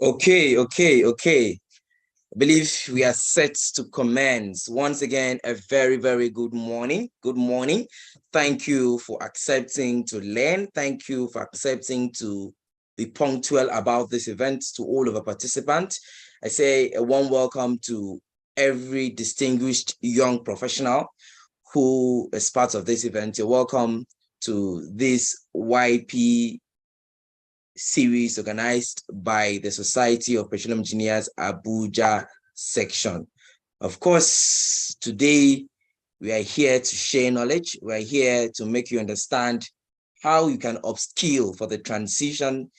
Okay. I believe we are set to commence. Once again, a very, very good morning. Good morning. Thank you for accepting to learn. Thank you for accepting to be punctual about this event to all of our participants. I say a warm welcome to every distinguished young professional who is part of this event. You're welcome to this YP series organized by the Society of Petroleum Engineers Abuja section. Of course, today we are here to share knowledge. We are here to make you understand how you can upskill for the transition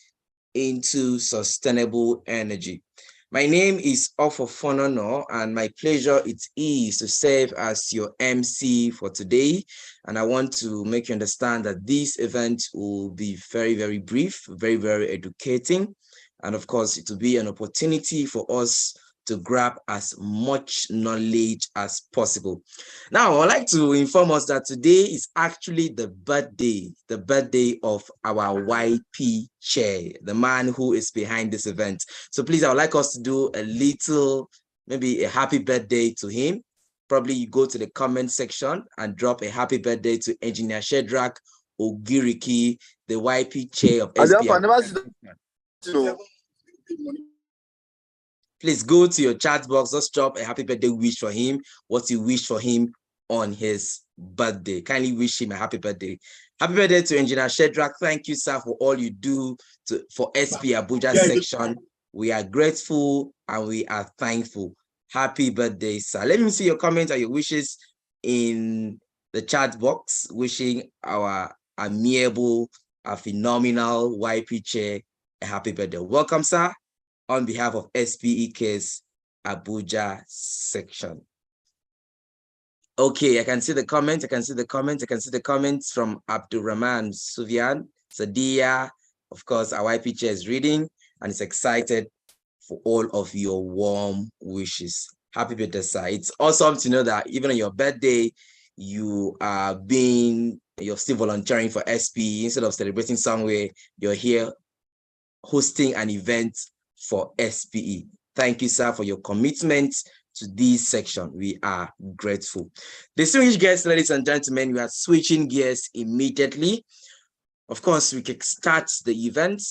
into sustainable energy. My name is Ofofonono, and my pleasure it is to serve as your MC for today. And I want to make you understand that this event will be very, very brief, very, very educating. And of course, it will be an opportunity for us to grab as much knowledge as possible. Now, I'd like to inform us that today is actually the birthday of our YP chair, the man who is behind this event. So please, I would like us to do a little, maybe a happy birthday to him. Probably you go to the comment section and drop a happy birthday to Engineer Shedrack Ogiriki, the YP chair of SP. Please go to your chat box, just drop a happy birthday wish for him, what you wish for him on his birthday. Kindly wish him a happy birthday. Happy birthday to Engineer Shedrack. Thank you, sir, for all you do for SP Abuja section. We are grateful and we are thankful. Happy birthday, sir. Let me see your comments and your wishes in the chat box, wishing our amiable, phenomenal YP chair a happy birthday. Welcome, sir, on behalf of SPEK's Abuja section. Okay, I can see the comments. I can see the comments from Abdurrahman Sufian, Sadia. Of course, our YP chair is reading and is excited for all of your warm wishes. Happy birthday, sir. It's awesome to know that even on your birthday, you're still volunteering for SP. Instead of celebrating somewhere, you're here hosting an event for SPE. Thank you, sir, for your commitment to this section. We are grateful. Distinguished guests, ladies and gentlemen, we are switching gears immediately. Of course, we can start the event.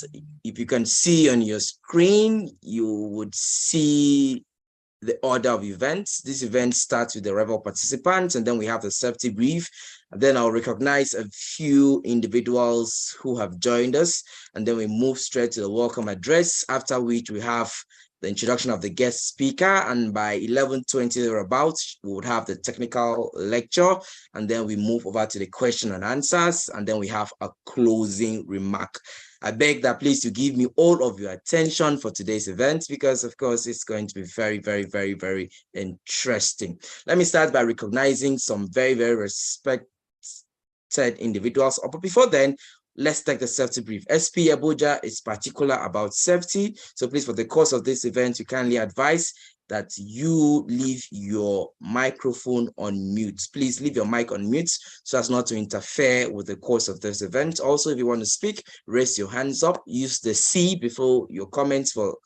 If you can see on your screen, you would see the order of events. This event starts with the arrival participants, and then we have the safety brief. And then I'll recognize a few individuals who have joined us, and then we move straight to the welcome address, after which we have the introduction of the guest speaker, and by 11:20 or about, we would have the technical lecture, and then we move over to the question and answers, and then we have a closing remark. I beg that please you give me all of your attention for today's event, because of course it's going to be very, very, very, very interesting. Let me start by recognizing some very, very respected individuals. But before then, let's take the safety brief. SP Abuja is particular about safety. So please, for the course of this event, you kindly advise that you leave your microphone on mute. Please leave your mic on mute so as not to interfere with the course of this event. Also, if you want to speak, raise your hands up, use the C before your comments for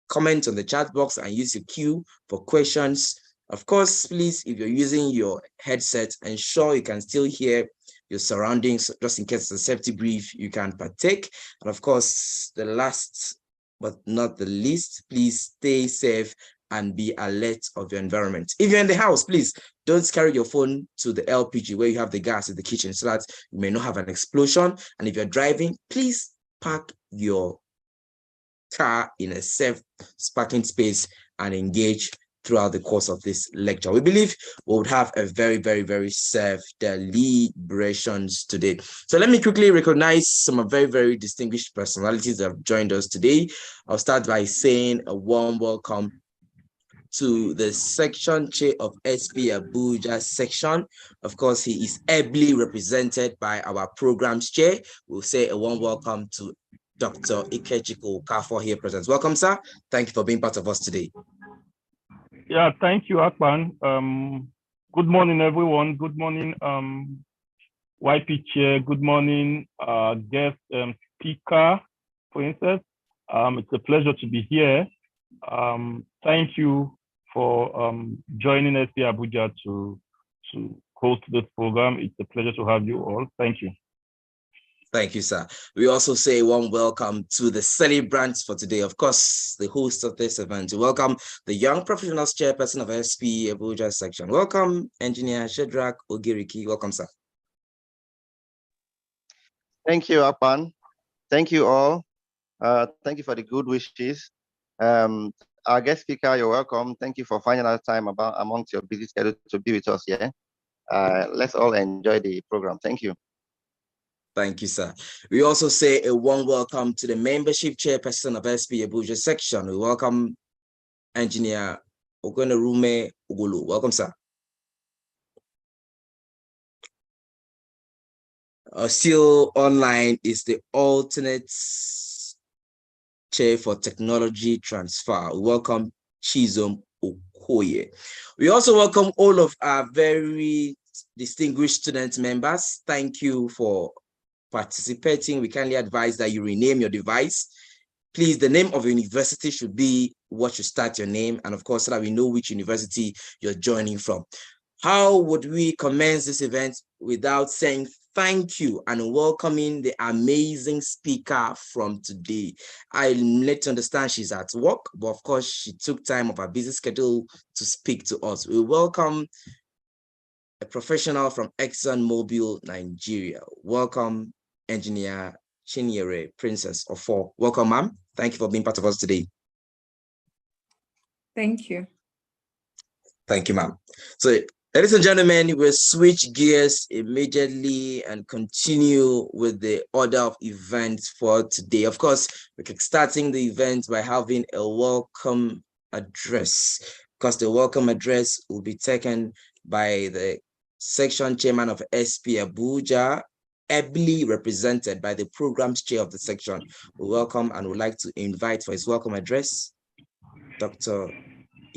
comment on the chat box, and use your Q for questions. Of course, please, if you're using your headset, ensure you can still hear your surroundings, just in case it's a safety brief, you can partake. And of course, the last but not the least, please stay safe and be alert of your environment. If you're in the house, please don't carry your phone to the LPG where you have the gas in the kitchen, so that you may not have an explosion. And if you're driving, please park your car in a safe parking space and engage throughout the course of this lecture. We believe we would have a very, very, very safe deliberations today. So let me quickly recognize some very, very distinguished personalities that have joined us today. I'll start by saying a warm welcome to the section chair of SP Abuja section. Of course, he is ably represented by our programs chair. We'll say a warm welcome to Dr. Ikechiko Okafor here present. Welcome, sir. Thank you for being part of us today. Yeah, thank you, Akpan. Good morning, everyone. Good morning, YP chair. Good morning, guest speaker, for instance. It's a pleasure to be here. Thank you for joining SP Abuja to host this program. It's a pleasure to have you all. Thank you. Thank you, sir. We also say a warm welcome to the celebrants for today. Of course, the host of this event. Welcome the Young Professionals Chairperson of SP Abuja section. Welcome, Engineer Shedrack Ogiriki. Welcome, sir. Thank you, Akpan. Thank you all. Thank you for the good wishes. Our guest speaker, you're welcome. Thank you for finding out time amongst your busy schedule to be with us here. Let's all enjoy the program. Thank you. Thank you, sir. We also say a warm welcome to the membership chairperson of SP Abuja section. We welcome Engineer Ogonarume Ugulu. Welcome, sir. Still online is the alternate chair for technology transfer. We welcome Chizom Okoye. We also welcome all of our very distinguished student members. Thank you for participating. We kindly advise that you rename your device. Please, the name of your university should be what you start your name, and of course, so that we know which university you're joining from. How would we commence this event without saying thank you and welcoming the amazing speaker from today? I'm led to understand she's at work, but of course, she took time of her busy schedule to speak to us. We welcome a professional from ExxonMobil, Nigeria. Welcome, Engineer Chinyere Princess Ofo. Welcome, ma'am. Thank you for being part of us today. Thank you. Thank you, ma'am. So, ladies and gentlemen, we'll switch gears immediately and continue with the order of events for today. Of course, we're starting the event by having a welcome address, because the welcome address will be taken by the section chairman of SP Abuja, ably represented by the programs chair of the section. We welcome and would like to invite for his welcome address, Dr.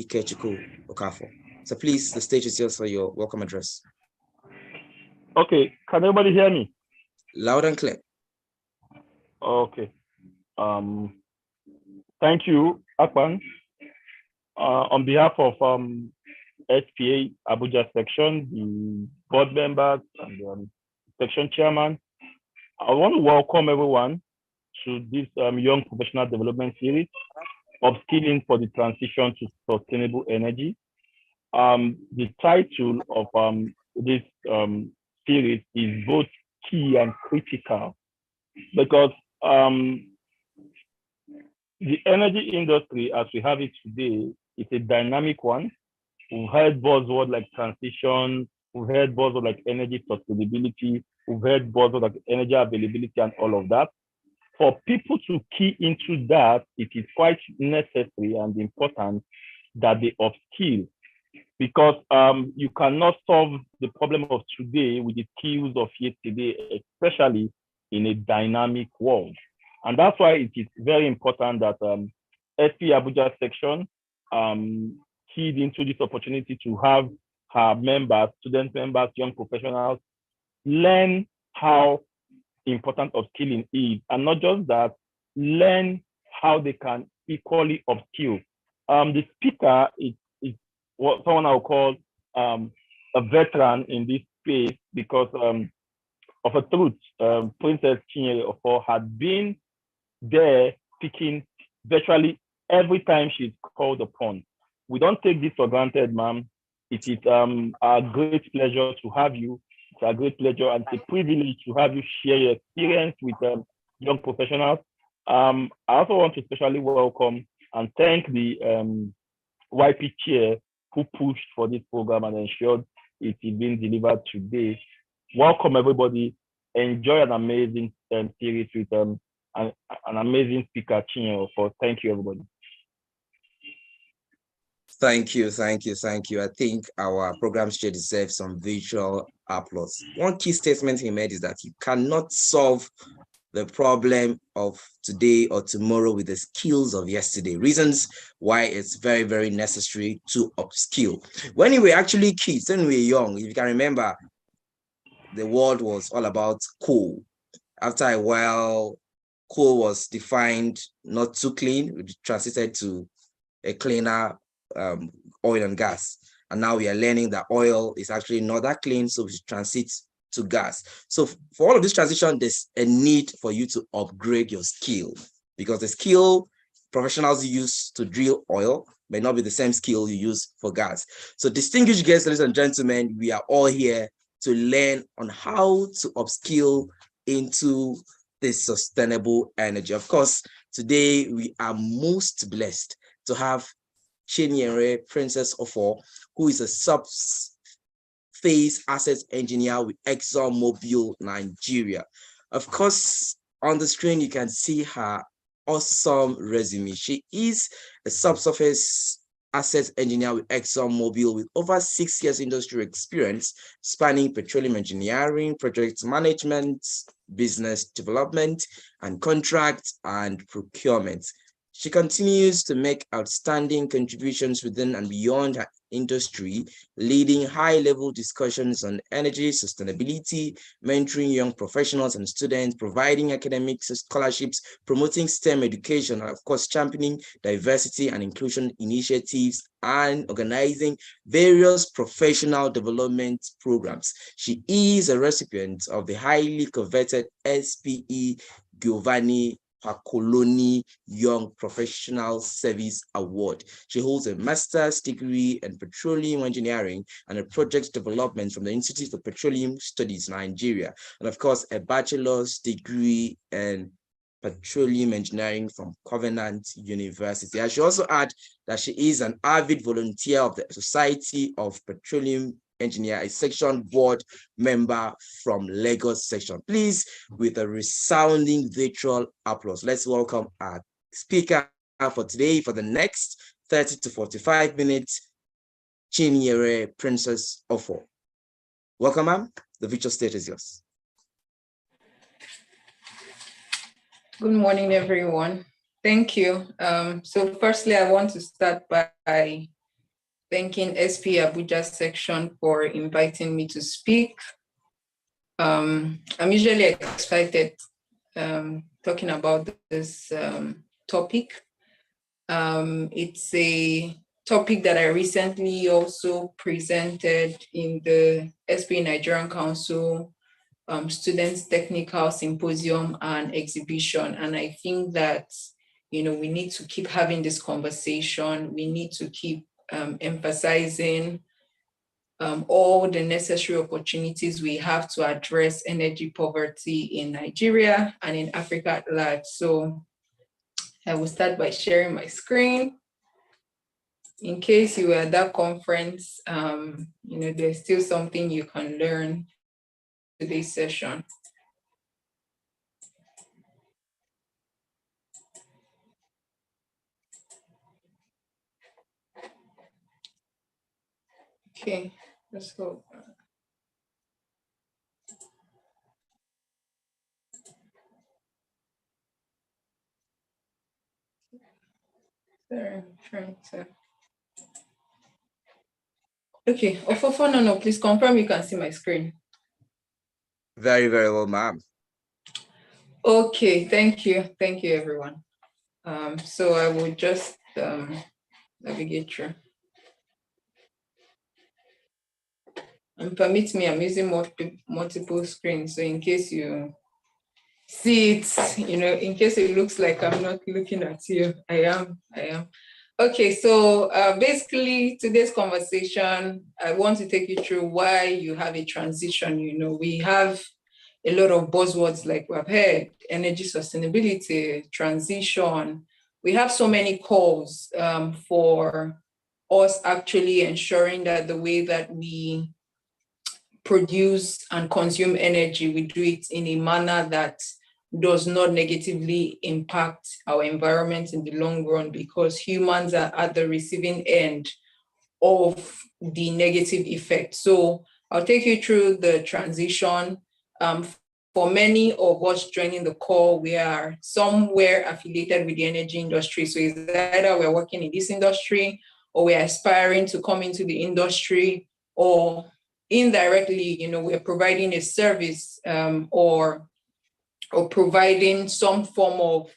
Ikechukwu Okafor. So please, the stage is yours for your welcome address. Okay, can everybody hear me? Loud and clear. Okay. Thank you, Akpan. On behalf of SPA Abuja section, the board members and section chairman, I want to welcome everyone to this Young Professional Development Series, Upskilling for the Transition to Sustainable Energy. The title of this series is both key and critical, because the energy industry as we have it today is a dynamic one. We've heard buzzwords like transition, we've heard buzzwords like energy sustainability, we've heard buzzwords like energy availability and all of that. For people to key into that, it is quite necessary and important that they upskill, because you cannot solve the problem of today with the skills of yesterday, especially in a dynamic world. And that's why it is very important that SP Abuja section keyed into this opportunity to have her members, student members, young professionals, learn how important upskilling is, and not just that, learn how they can equally upskill. The speaker is what someone I would call a veteran in this space, because of a truth, Princess Chinyere Ofo had been there speaking virtually every time she's called upon. We don't take this for granted, ma'am. It is a great pleasure to have you. It's a great pleasure and it's a privilege to have you share your experience with young professionals. I also want to especially welcome and thank the YP chair who pushed for this program and ensured it is being delivered today. Welcome, everybody. Enjoy an amazing series with an amazing speaker, Chinyere Ofo. Thank you, everybody. Thank you. I think our program chair deserves some visual applause. One key statement he made is that you cannot solve the problem of today or tomorrow with the skills of yesterday. Reasons why it's very, very necessary to upskill. When we were actually kids, when we were young, if you can remember, the world was all about coal. After a while, coal was defined not too clean, we transited to a cleaner oil and gas. And now we are learning that oil is actually not that clean, so we should transit to gas. So for all of this transition, there's a need for you to upgrade your skill, because the skill professionals use to drill oil may not be the same skill you use for gas. So distinguished guests, ladies and gentlemen, we are all here to learn on how to upskill into this sustainable energy. Of course, today we are most blessed to have Chinyere Princess Ofor, who is a subphase assets engineer with ExxonMobil Nigeria. Of course, on the screen, you can see her awesome resume. She is a subsurface assets engineer with ExxonMobil with over 6 years industry experience spanning petroleum engineering, project management, business development, and contract and procurement. She continues to make outstanding contributions within and beyond her industry, leading high-level discussions on energy sustainability, mentoring young professionals and students, providing academic scholarships, promoting STEM education, and of course, championing diversity and inclusion initiatives and organizing various professional development programs. She is a recipient of the highly coveted SPE Giovanni Paccoloni Young Professional Service Award. She holds a master's degree in petroleum engineering and a project development from the Institute for Petroleum Studies, Nigeria, and of course, a bachelor's degree in petroleum engineering from Covenant University. I should also add that she is an avid volunteer of the Society of Petroleum Engineer, a section board member from Lagos section. Please, with a resounding virtual applause, let's welcome our speaker for today for the next 30 to 45 minutes, Chinyere Princess Ofor. Welcome, ma'am. The virtual stage is yours. Good morning, everyone. Thank you. So firstly, I want to start by thanking SP Abuja section for inviting me to speak. I'm usually excited talking about this topic. It's a topic that I recently also presented in the SP Nigerian Council Students Technical Symposium and Exhibition. And I think that, we need to keep having this conversation. We need to keep emphasizing all the necessary opportunities we have to address energy poverty in Nigeria and in Africa at large. So I will start by sharing my screen. In case you were at that conference, there's still something you can learn today's session. Okay, let's go. Sorry, I'm trying to. Okay, Ofofo, no, please confirm you can see my screen. Very, very well, ma'am. Okay, thank you. Thank you, everyone. So I will just navigate through. And permit me, I'm using multiple screens. So in case you see it, in case it looks like I'm not looking at you, I am. Okay, so basically today's conversation, I want to take you through why you have a transition. We have a lot of buzzwords like we've heard, energy sustainability, transition. We have so many calls for us actually ensuring that the way that we produce and consume energy, we do it in a manner that does not negatively impact our environment in the long run, because humans are at the receiving end of the negative effect. So I'll take you through the transition. For many of us joining the call, we are somewhere affiliated with the energy industry. So it's either we're working in this industry or we're aspiring to come into the industry, or indirectly, we're providing a service or or providing some form of,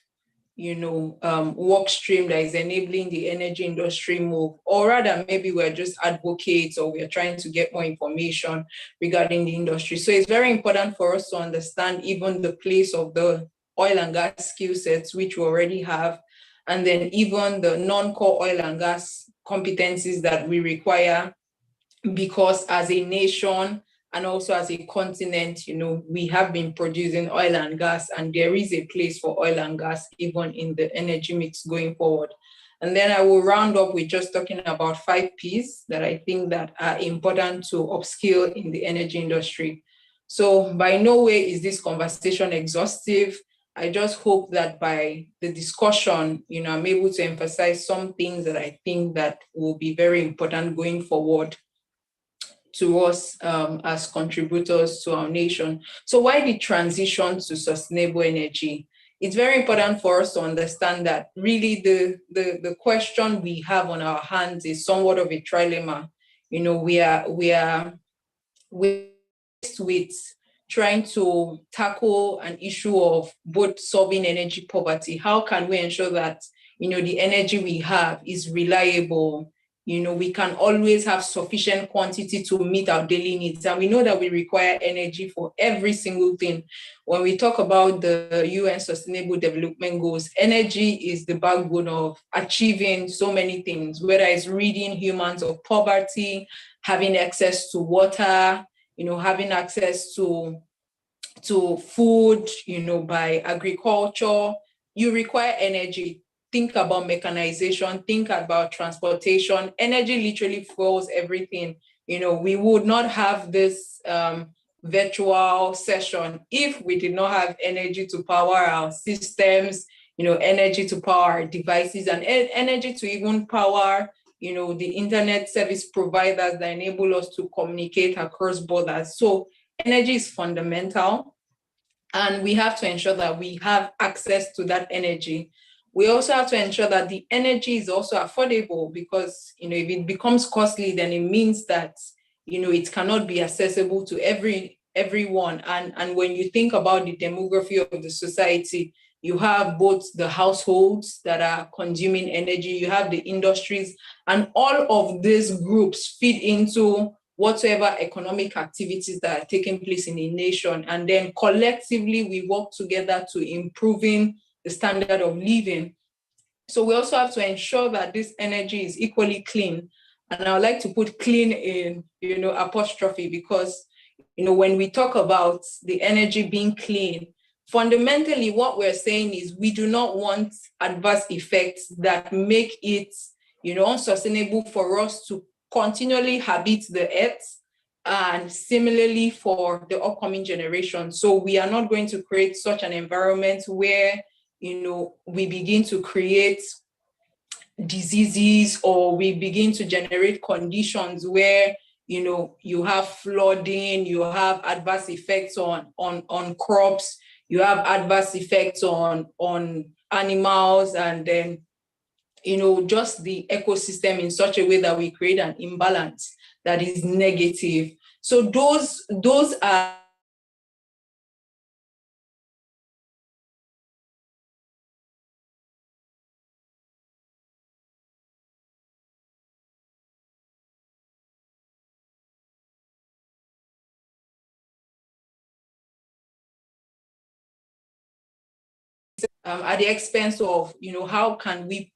work stream that is enabling the energy industry move, or rather maybe we're just advocates or we're trying to get more information regarding the industry. So it's very important for us to understand even the place of the oil and gas skill sets, which we already have, and then even the non-core oil and gas competencies that we require, because as a nation and also as a continent, we have been producing oil and gas, and there is a place for oil and gas even in the energy mix going forward. And then I will round up with just talking about 5 Ps that I think that are important to upskill in the energy industry. So by no way is this conversation exhaustive. I just hope that by the discussion, I'm able to emphasize some things that I think that will be very important going forward to us as contributors to our nation. So why the transition to sustainable energy? It's very important for us to understand that really the question we have on our hands is somewhat of a trilemma. We are with trying to tackle an issue of both solving energy poverty. How can we ensure that, the energy we have is reliable? We can always have sufficient quantity to meet our daily needs. And we know that we require energy for every single thing. When we talk about the UN Sustainable Development Goals, energy is the backbone of achieving so many things, whether it's ridding humans of poverty, having access to water, having access to food, by agriculture. You require energy. Think about mechanization, think about transportation. Energy literally fuels everything. We would not have this virtual session if we did not have energy to power our systems, energy to power our devices, and energy to even power, the internet service providers that enable us to communicate across borders. So energy is fundamental, and we have to ensure that we have access to that energy. We also have to ensure that the energy is also affordable, because, if it becomes costly, then it means that, it cannot be accessible to everyone. And when you think about the demography of the society, you have both the households that are consuming energy, you have the industries, and all of these groups feed into whatever economic activities that are taking place in the nation. And then collectively, we work together to improving the standard of living. So we also have to ensure that this energy is equally clean. And I would like to put clean in, apostrophe, because, when we talk about the energy being clean, fundamentally what we're saying is we do not want adverse effects that make it, unsustainable for us to continually habit the earth, and similarly for the upcoming generation. So we are not going to create such an environment where, we begin to create diseases, or we begin to generate conditions where, you have flooding, you have adverse effects on crops, you have adverse effects on animals, and then, just the ecosystem in such a way that we create an imbalance that is negative. So those are at the expense of, how can we,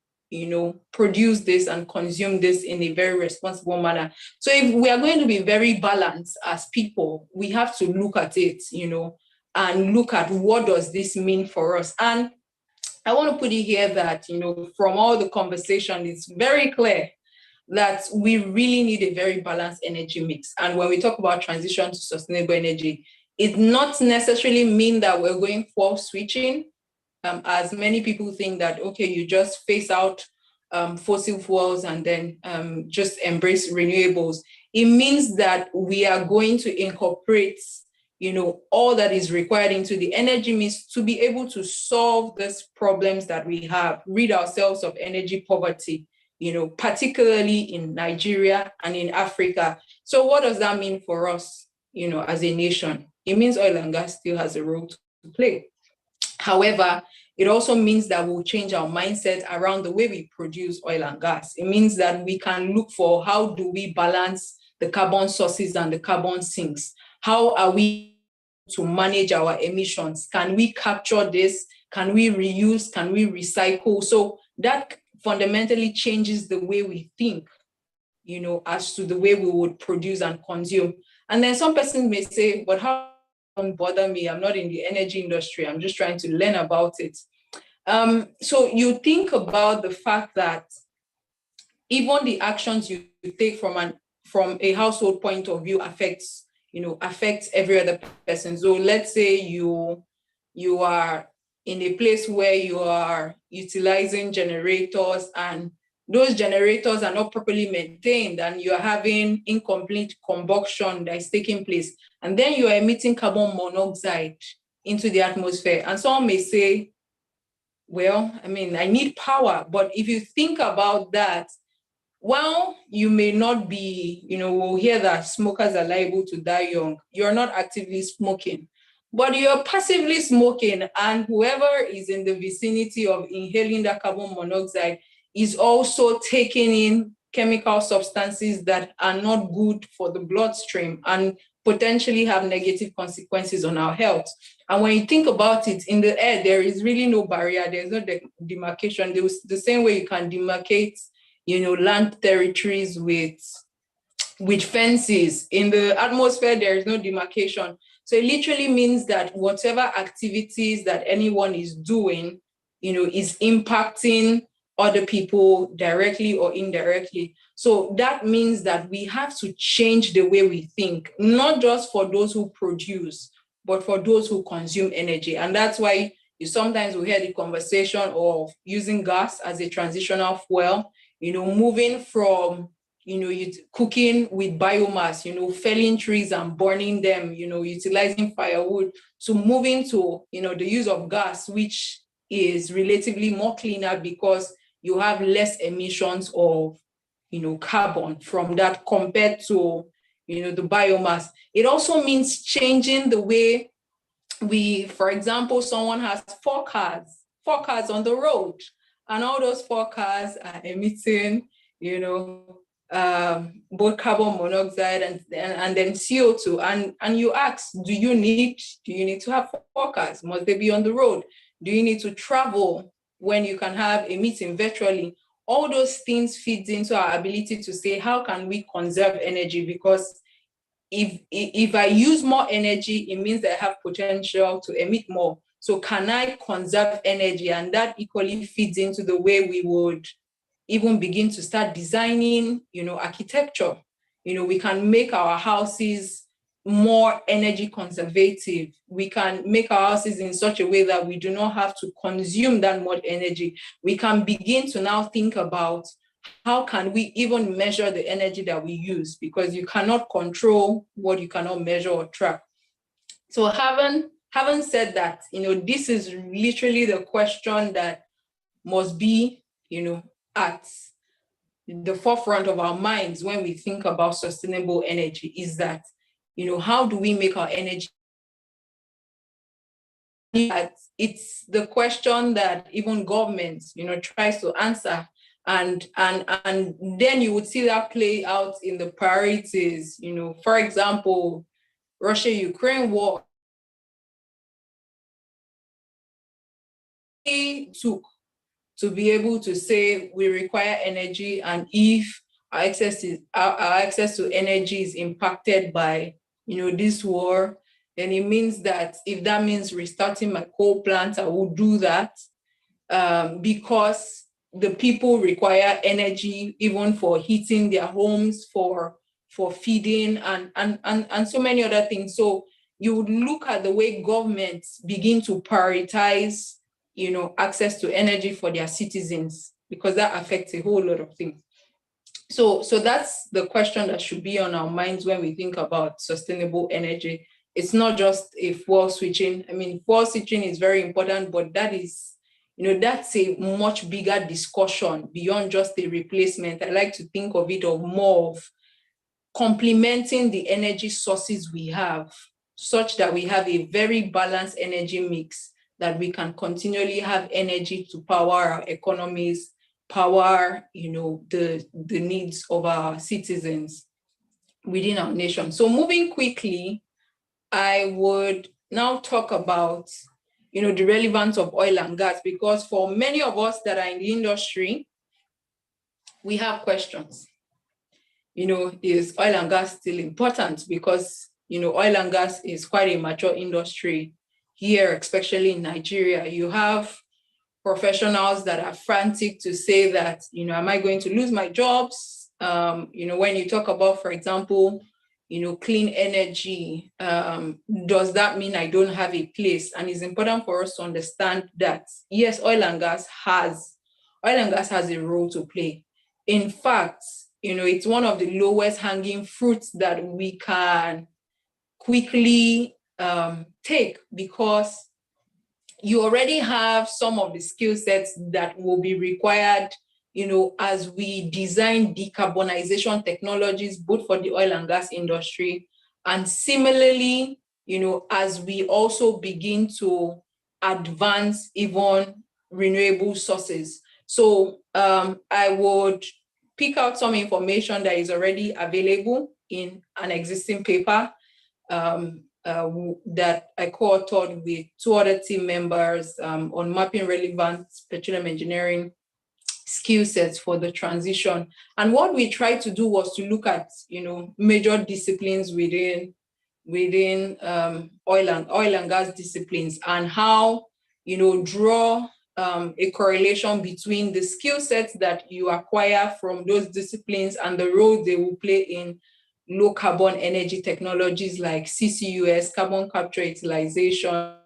produce this and consume this in a very responsible manner. So if we are going to be very balanced as people, we have to look at it, and look at what does this mean for us. And I want to put it here that, from all the conversation, it's very clear that we really need a very balanced energy mix. And when we talk about transition to sustainable energy, it not necessarily mean that we're going for switching, as many people think that, okay, you just phase out fossil fuels and then just embrace renewables. It means that we are going to incorporate, all that is required into the energy mix to be able to solve these problems that we have, rid ourselves of energy poverty, particularly in Nigeria and in Africa. So what does that mean for us, as a nation? It means oil and gas still has a role to play. However, it also means that we'll change our mindset around the way we produce oil and gas. It means that we can look for how do we balance the carbon sources and the carbon sinks? How are we to manage our emissions? Can we capture this? Can we reuse? Can we recycle? So that fundamentally changes the way we think, as to the way we would produce and consume. And then some person may say, but how don't bother me? I'm not in the energy industry. I'm just trying to learn about it. So you think about the fact that even the actions you take from a household point of view affects every other person. So let's say you are in a place where you are utilizing generators and those generators are not properly maintained and you're having incomplete combustion that is taking place. And then you are emitting carbon monoxide into the atmosphere. And someone may say, well, I need power. But if you think about that, well, you may not be, we'll hear that smokers are liable to die young. You're not actively smoking, but you're passively smoking. And whoever is in the vicinity of inhaling that carbon monoxide is also taking in chemical substances that are not good for the bloodstream and potentially have negative consequences on our health. And when you think about it, in the air, there is really no barrier. There's no demarcation. The same way you can demarcate, land territories with fences. In the atmosphere, there is no demarcation. So it literally means that whatever activities that anyone is doing, is impacting other people directly or indirectly. So that means that we have to change the way we think, not just for those who produce, but for those who consume energy. And that's why you sometimes will hear the conversation of using gas as a transitional fuel, moving from, cooking with biomass, felling trees and burning them, utilizing firewood, to moving to, the use of gas, which is relatively more cleaner because you have less emissions of, carbon from that compared to, the biomass. It also means changing the way for example, someone has four cars on the road, and all those 4 cars are emitting, both carbon monoxide and then CO2. And you ask, do you need to have 4 cars? Must they be on the road? Do you need to travel when you can have a meeting virtually? All those things feeds into our ability to say, how can we conserve energy? Because if I use more energy, it means that I have potential to emit more. So can I conserve energy? And that equally feeds into the way we would even begin to start designing, architecture. We can make our houses more energy conservative. We can make our houses in such a way that we do not have to consume that much energy. We can begin to now think about how can we even measure the energy that we use, because you cannot control what you cannot measure or track. So having said that, this is literally the question that must be, at the forefront of our minds when we think about sustainable energy, is that, how do we make our energy? It's the question that even governments, tries to answer. And then you would see that play out in the priorities. For example, Russia-Ukraine war took to be able to say we require energy, and if our access to energy is impacted by this war, then it means that if that means restarting my coal plants, I will do that, because the people require energy even for heating their homes, for feeding, and so many other things. So you would look at the way governments begin to prioritize, access to energy for their citizens, because that affects a whole lot of things. So that's the question that should be on our minds when we think about sustainable energy. It's not just a fuel switching. Fuel switching is very important, but that is, that's a much bigger discussion beyond just a replacement. I like to think of it of more of complementing the energy sources we have, such that we have a very balanced energy mix that we can continually have energy to power our economies, power, the needs of our citizens within our nation. So moving quickly, I would now talk about, the relevance of oil and gas, because for many of us that are in the industry, we have questions. Is oil and gas still important? Because, oil and gas is quite a mature industry here, especially in Nigeria. You have professionals that are frantic to say that, am I going to lose my jobs? When you talk about, for example, clean energy, does that mean I don't have a place? And it's important for us to understand that, yes, oil and gas has a role to play. In fact, it's one of the lowest hanging fruits that we can quickly take, because you already have some of the skill sets that will be required, as we design decarbonization technologies, both for the oil and gas industry. And similarly, as we also begin to advance even renewable sources. So I would pick out some information that is already available in an existing paper that I co-authored with 2 other team members on mapping relevant petroleum engineering skill sets for the transition. And what we tried to do was to look at, major disciplines within oil and gas disciplines, and how, draw a correlation between the skill sets that you acquire from those disciplines and the role they will play in low carbon energy technologies like CCUS, carbon capture utilization,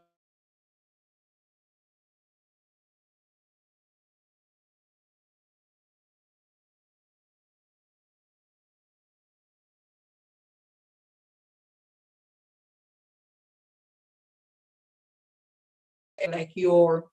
like your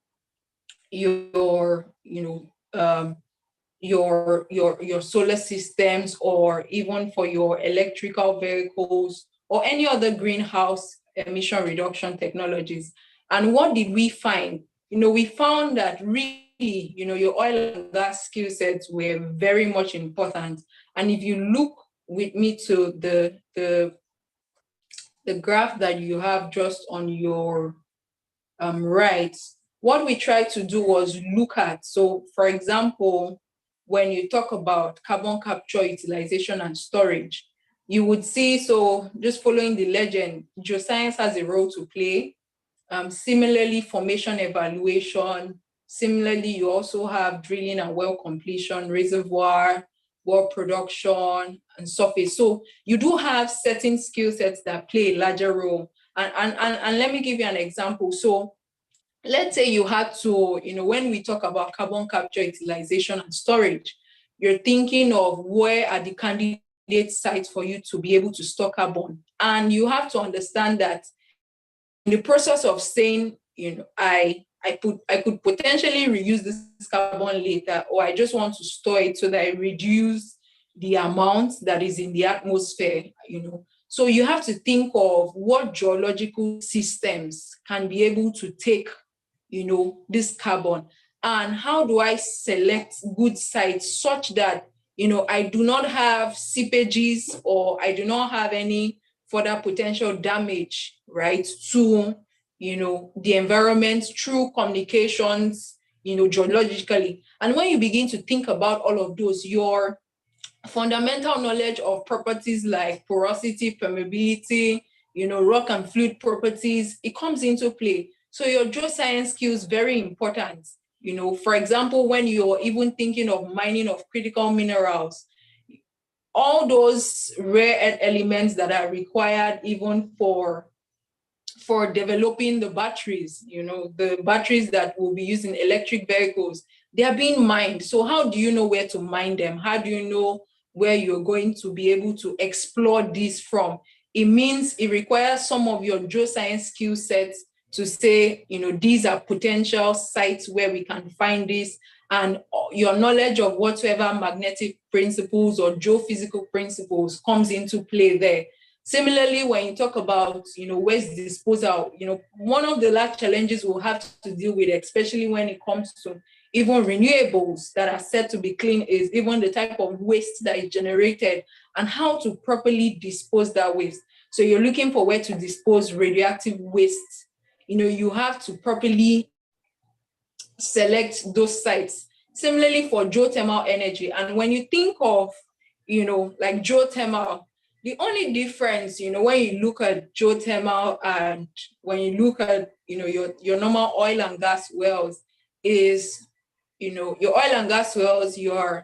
solar systems, or even for your electrical vehicles or any other greenhouse emission reduction technologies. And what did we find? We found that really, your oil and gas skill sets were very much important. And if you look with me to the graph that you have just on your right, what we tried to do was look at, so for example, when you talk about carbon capture, utilization, and storage, you would see, so just following the legend, geoscience has a role to play. Similarly, formation evaluation. Similarly, you also have drilling and well completion, reservoir, well production, and surface. So you do have certain skill sets that play a larger role. And let me give you an example. So let's say you had to, when we talk about carbon capture, utilization, and storage, you're thinking of where are the candidate sites for you to be able to store carbon. And you have to understand that in the process of saying, I could potentially reuse this carbon later, or I just want to store it so that I reduce the amount that is in the atmosphere, So you have to think of what geological systems can be able to take, this carbon, and how do I select good sites such that, I do not have seepages, or I do not have any further potential damage, right, to, the environment through communications, geologically. And when you begin to think about all of those, your fundamental knowledge of properties like porosity, permeability, rock and fluid properties, it comes into play. So your geoscience skills very important. For example, when you're even thinking of mining of critical minerals, all those rare earth elements that are required even for developing the batteries, the batteries that will be used in electric vehicles, they are being mined. So how do you know where to mine them? How do you know where you're going to be able to explore this from? It means it requires some of your geoscience skill sets to say, these are potential sites where we can find this, and your knowledge of whatever magnetic principles or geophysical principles comes into play there. Similarly, when you talk about, waste disposal, one of the large challenges we'll have to deal with, especially when it comes to even renewables that are said to be clean, is even the type of waste that is generated and how to properly dispose that waste. So you're looking for where to dispose radioactive waste. You have to properly select those sites. Similarly for geothermal energy. And when you think of, like geothermal, the only difference, when you look at geothermal and when you look at, your normal oil and gas wells is, your oil and gas wells, you're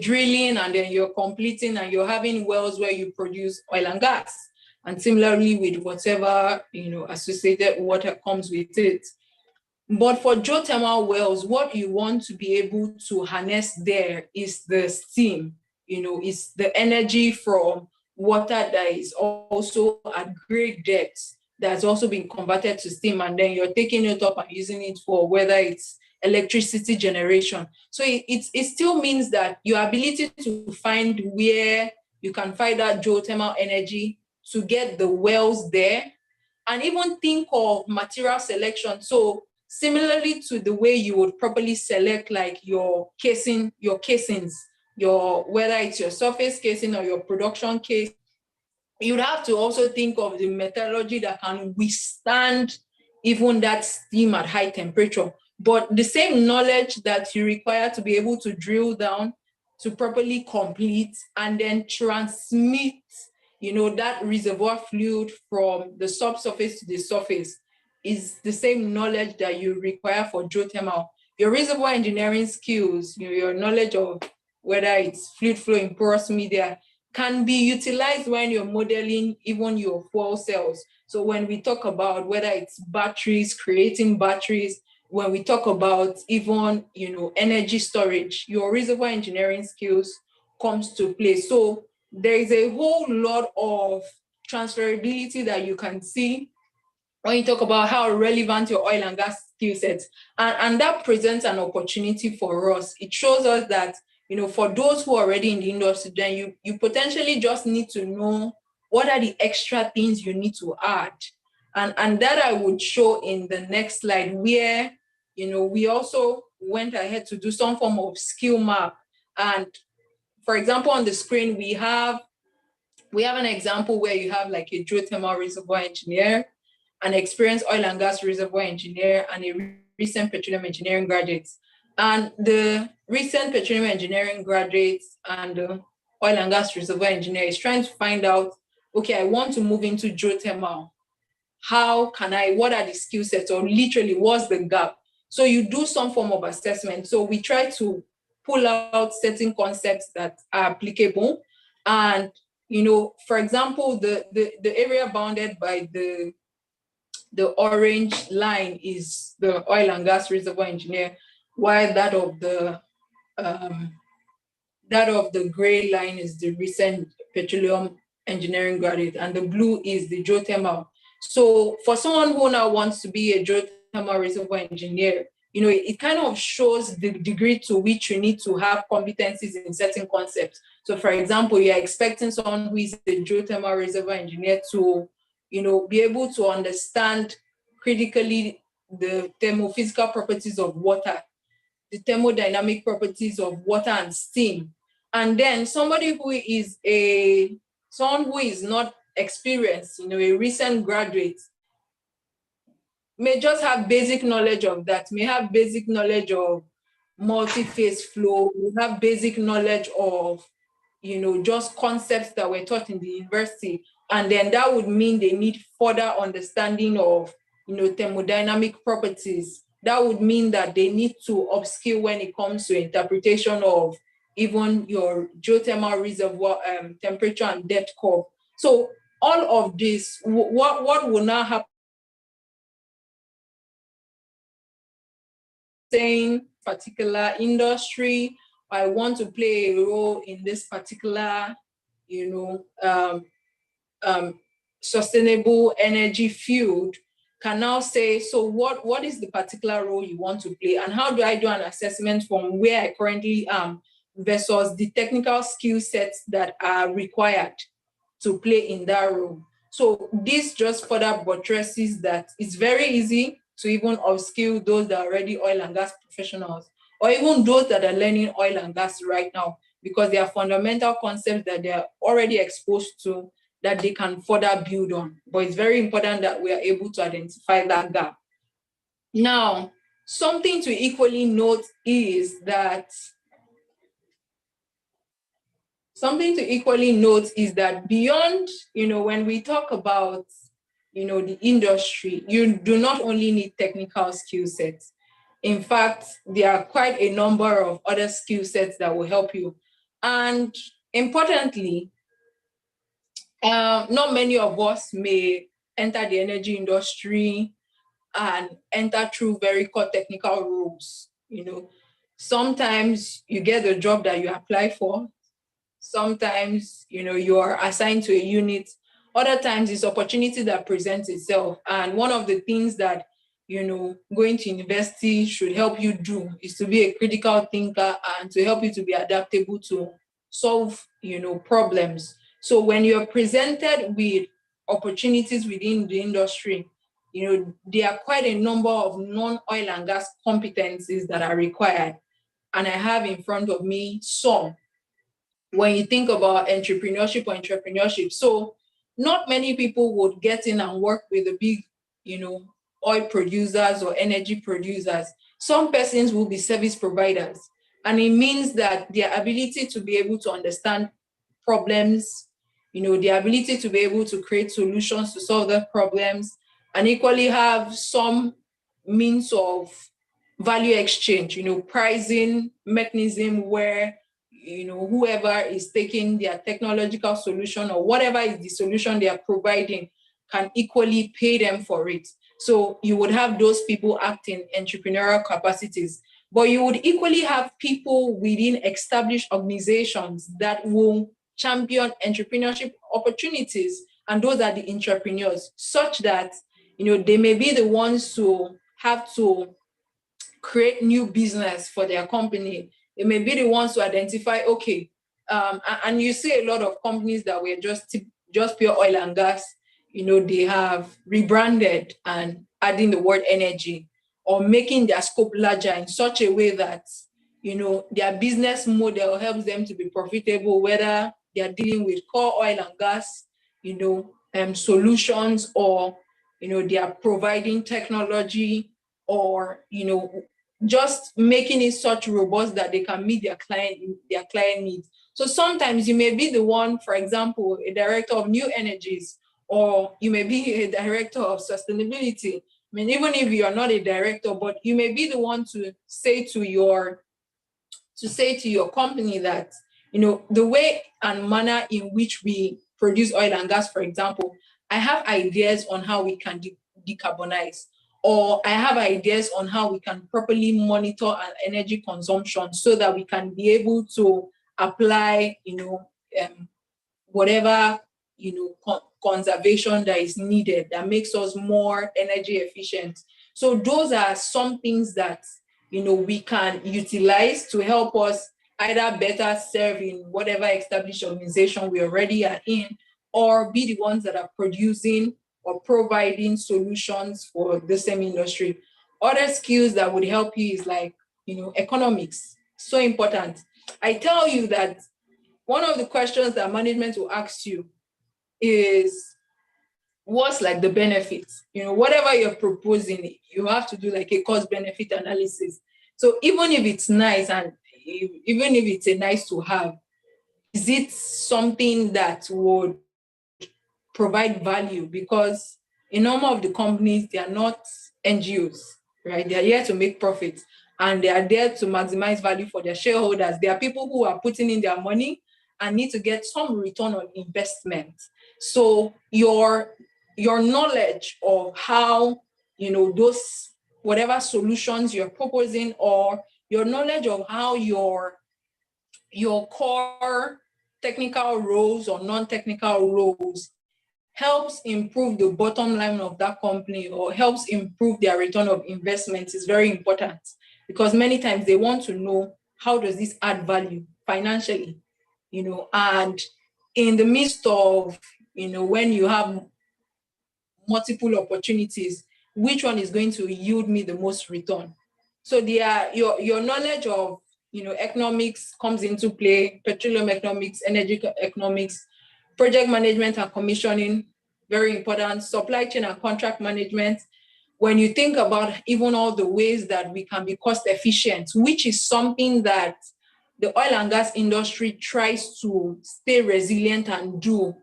drilling and then you're completing and you're having wells where you produce oil and gas. And similarly with whatever, associated water comes with it. But for geothermal wells, what you want to be able to harness there is the steam, it's the energy from water that is also at great depth that's also been converted to steam, and then you're taking it up and using it for whether it's electricity generation. So it still means that your ability to find where you can find that geothermal energy to get the wells there, and even think of material selection. So similarly to the way you would properly select like your casings, whether it's your surface casing or your production case, you'd have to also think of the metallurgy that can withstand even that steam at high temperature. But the same knowledge that you require to be able to drill down, to properly complete, and then transmit, that reservoir fluid from the subsurface to the surface is the same knowledge that you require for geothermal. Your reservoir engineering skills, your knowledge of whether it's fluid flow in porous media, can be utilized when you're modeling even your fuel cells. So when we talk about whether it's batteries, creating batteries, when we talk about even, energy storage, your reservoir engineering skills comes to play. So there is a whole lot of transferability that you can see when you talk about how relevant your oil and gas skill sets, and that presents an opportunity for us. It shows us that, for those who are already in the industry, then you potentially just need to know what are the extra things you need to add. And that I would show in the next slide, where, we also went ahead to do some form of skill map. And for example, on the screen, we have an example where you have like a geothermal reservoir engineer, an experienced oil and gas reservoir engineer, and a recent petroleum engineering graduate. And the recent petroleum engineering graduate and the oil and gas reservoir engineer is trying to find out, okay, I want to move into geothermal. What are the skill sets, or literally what's the gap? So you do some form of assessment. So we try to pull out certain concepts that are applicable. And, for example, the area bounded by the orange line is the oil and gas reservoir engineer, while that of the gray line is the recent petroleum engineering graduate, and the blue is the geothermal. So for someone who now wants to be a geothermal reservoir engineer, it kind of shows the degree to which you need to have competencies in certain concepts. So for example, you're expecting someone who is a geothermal reservoir engineer to, be able to understand critically the thermophysical properties of water, the thermodynamic properties of water and steam. And then somebody who is someone who is not experienced, a recent graduate, may just have basic knowledge of that, may have basic knowledge of multi-phase flow, may have basic knowledge of, just concepts that were taught in the university. And then that would mean they need further understanding of, thermodynamic properties. That would mean that they need to upskill when it comes to interpretation of even your geothermal reservoir temperature and depth curve. So all of this, what will now happen? Saying particular industry, I want to play a role in this particular, sustainable energy field, can now say, so what is the particular role you want to play, and how do I do an assessment from where I currently am versus the technical skill sets that are required to play in that role. So this just further buttresses that it's very easy to even upskill those that are already oil and gas professionals, or even those that are learning oil and gas right now, because there are fundamental concepts that they are already exposed to that they can further build on. But it's very important that we are able to identify that gap. Now, something to equally note is that beyond, when we talk about, the industry, you do not only need technical skill sets. In fact, there are quite a number of other skill sets that will help you. And importantly, not many of us may enter the energy industry and enter through very core technical roles. Sometimes you get the job that you apply for. Sometimes, you are assigned to a unit. Other times it's opportunity that presents itself. And one of the things that, going to university should help you do is to be a critical thinker and to help you to be adaptable to solve, problems. So when you're presented with opportunities within the industry, there are quite a number of non-oil and gas competencies that are required. And I have in front of me some. When you think about entrepreneurship. So not many people would get in and work with the big, oil producers or energy producers. Some persons will be service providers. And it means that their ability to be able to understand problems, the ability to be able to create solutions to solve their problems, and equally have some means of value exchange, pricing mechanism where, whoever is taking their technological solution or whatever is the solution they are providing can equally pay them for it. So you would have those people acting entrepreneurial capacities, but you would equally have people within established organizations that will champion entrepreneurship opportunities. And those are the entrepreneurs, such that, they may be the ones who have to create new business for their company. They may be the ones to identify, okay, and you see a lot of companies that were just pure oil and gas, they have rebranded and adding the word energy or making their scope larger in such a way that, their business model helps them to be profitable, whether they are dealing with core oil and gas, solutions, or, they are providing technology, or, just making it such robust that they can meet their client needs. So sometimes you may be the one, for example, a director of new energies, or you may be a director of sustainability. I mean, even if you are not a director, but you may be the one to say to your company that, the way and manner in which we produce oil and gas, for example, I have ideas on how we can decarbonize, or I have ideas on how we can properly monitor our energy consumption so that we can be able to apply, whatever, conservation that is needed that makes us more energy efficient. So those are some things that, we can utilize to help us either better serve in whatever established organization we already are in, or be the ones that are producing or providing solutions for the same industry. Other skills that would help you is like, economics. So important. I tell you that one of the questions that management will ask you is, what's like the benefits? Whatever you're proposing, you have to do like a cost benefit analysis. So even if it's nice and even if it's a nice to have, is it something that would provide value? Because a number of the companies, they are not NGOs, right? They are here to make profit, and they are there to maximize value for their shareholders. There are people who are putting in their money and need to get some return on investment. So your knowledge of how, those whatever solutions you're proposing, or your knowledge of how your core technical roles or non-technical roles helps improve the bottom line of that company, or helps improve their return of investment, is very important, because many times they want to know, how does this add value financially, and in the midst of, when you have multiple opportunities, which one is going to yield me the most return? So your knowledge of economics comes into play: petroleum economics, energy economics, project management and commissioning, very important, supply chain and contract management. When you think about even all the ways that we can be cost efficient, which is something that the oil and gas industry tries to stay resilient and do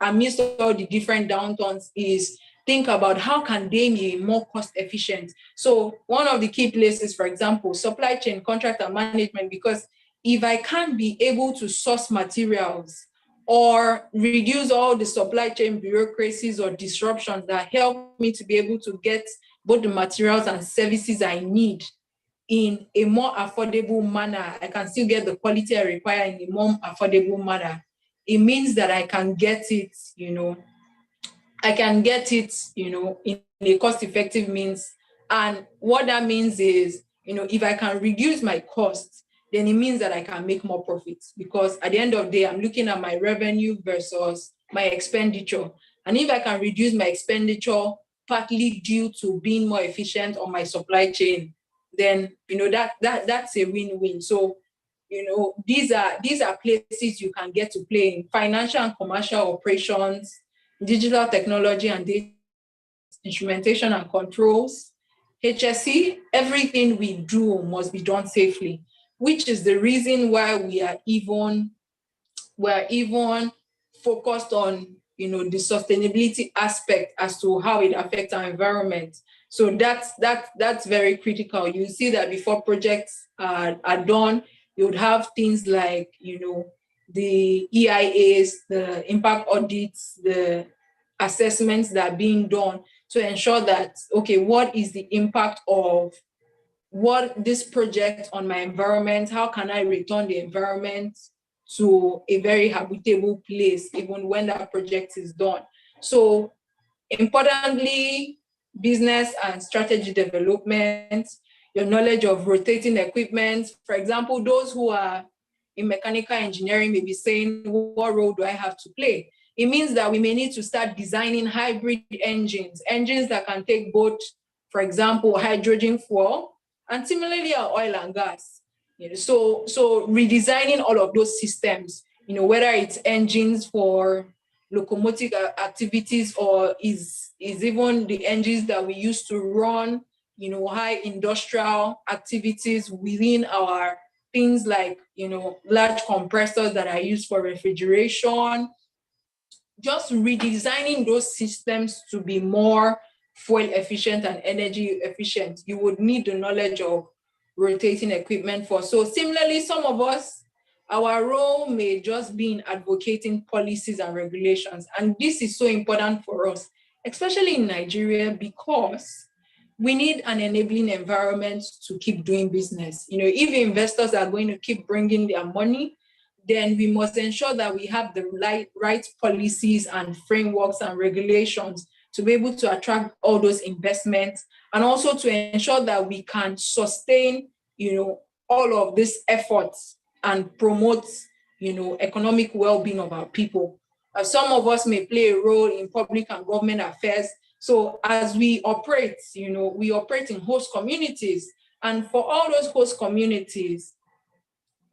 amidst all the different downturns, is think about how can they be more cost efficient. So one of the key places, for example, supply chain, contract and management, because if I can't be able to source materials or reduce all the supply chain bureaucracies or disruptions that help me to be able to get both the materials and services I need in a more affordable manner, I can still get the quality I require in a more affordable manner. It means that I can get it, in a cost-effective means. And what that means is, if I can reduce my costs, then it means that I can make more profits, because at the end of the day, I'm looking at my revenue versus my expenditure. And if I can reduce my expenditure partly due to being more efficient on my supply chain, then that's a win-win. So these are places you can get to play in: financial and commercial operations, digital technology and data, instrumentation and controls, HSE. Everything we do must be done safely, which is the reason why we're even focused on the sustainability aspect as to how it affects our environment. So that's very critical. You see that before projects are done, you would have things like the EIAs, the impact audits, the assessments that are being done to ensure that, okay, what is the impact of what this project on my environment? How can I return the environment to a very habitable place even when that project is done? So importantly, business and strategy development, your knowledge of rotating equipment. For example, those who are in mechanical engineering may be saying, what role do I have to play? It means that we may need to start designing hybrid engines that can take both, for example, hydrogen fuel, and similarly our oil and gas. So redesigning all of those systems, whether it's engines for locomotive activities or is even the engines that we use to run, high industrial activities within our things like, large compressors that are used for refrigeration. Just redesigning those systems to be more fuel efficient and energy efficient, you would need the knowledge of rotating equipment for. So similarly, some of us, our role may just be in advocating policies and regulations. And this is so important for us, especially in Nigeria, because we need an enabling environment to keep doing business. If investors are going to keep bringing their money, then we must ensure that we have the right policies and frameworks and regulations to be able to attract all those investments, and also to ensure that we can sustain, all of these efforts and promote, economic well-being of our people. Some of us may play a role in public and government affairs. So as we operate, we operate in host communities. And for all those host communities,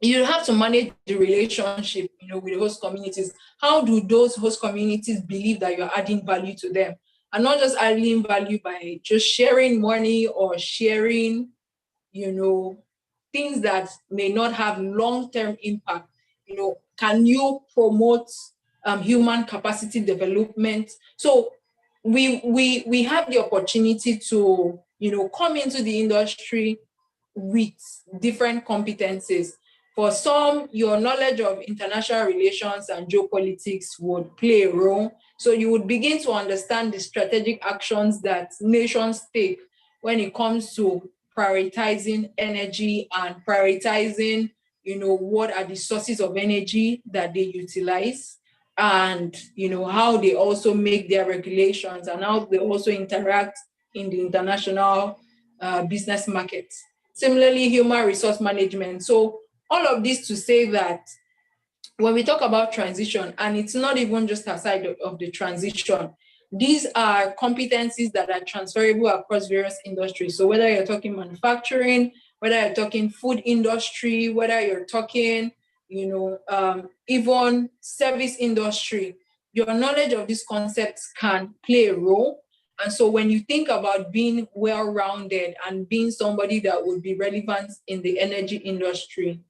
you have to manage the relationship, with the host communities. How do those host communities believe that you're adding value to them? And not just adding value by just sharing money or sharing, things that may not have long-term impact. Can you promote human capacity development? So we have the opportunity to, come into the industry with different competencies. For some, your knowledge of international relations and geopolitics would play a role. So you would begin to understand the strategic actions that nations take when it comes to prioritizing energy and prioritizing, what are the sources of energy that they utilize, and, how they also make their regulations and how they also interact in the international business markets. Similarly, human resource management. So all of this to say that when we talk about transition, and it's not even just aside of the transition, these are competencies that are transferable across various industries. So whether you're talking manufacturing, whether you're talking food industry, whether you're talking, even service industry, your knowledge of these concepts can play a role. And so when you think about being well-rounded and being somebody that would be relevant in the energy industry,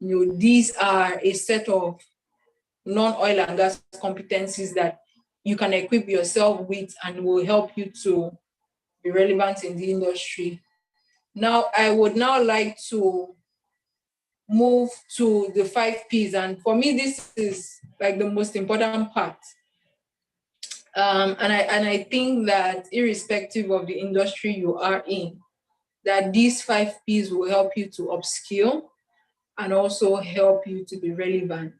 these are a set of non-oil and gas competencies that you can equip yourself with and will help you to be relevant in the industry. Now, I would now like to move to the 5 Ps. And for me, this is like the most important part. And I think that irrespective of the industry you are in, that these 5 Ps will help you to upskill and also help you to be relevant.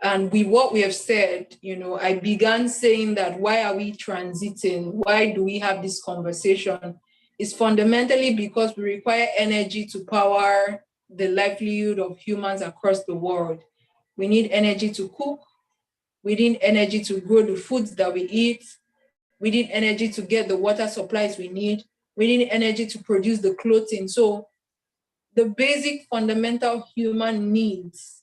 And with what we have said, I began saying that why are we transiting? Why do we have this conversation? It's fundamentally because we require energy to power the livelihood of humans across the world. We need energy to cook. We need energy to grow the foods that we eat. We need energy to get the water supplies we need. We need energy to produce the clothing. So the basic fundamental human needs,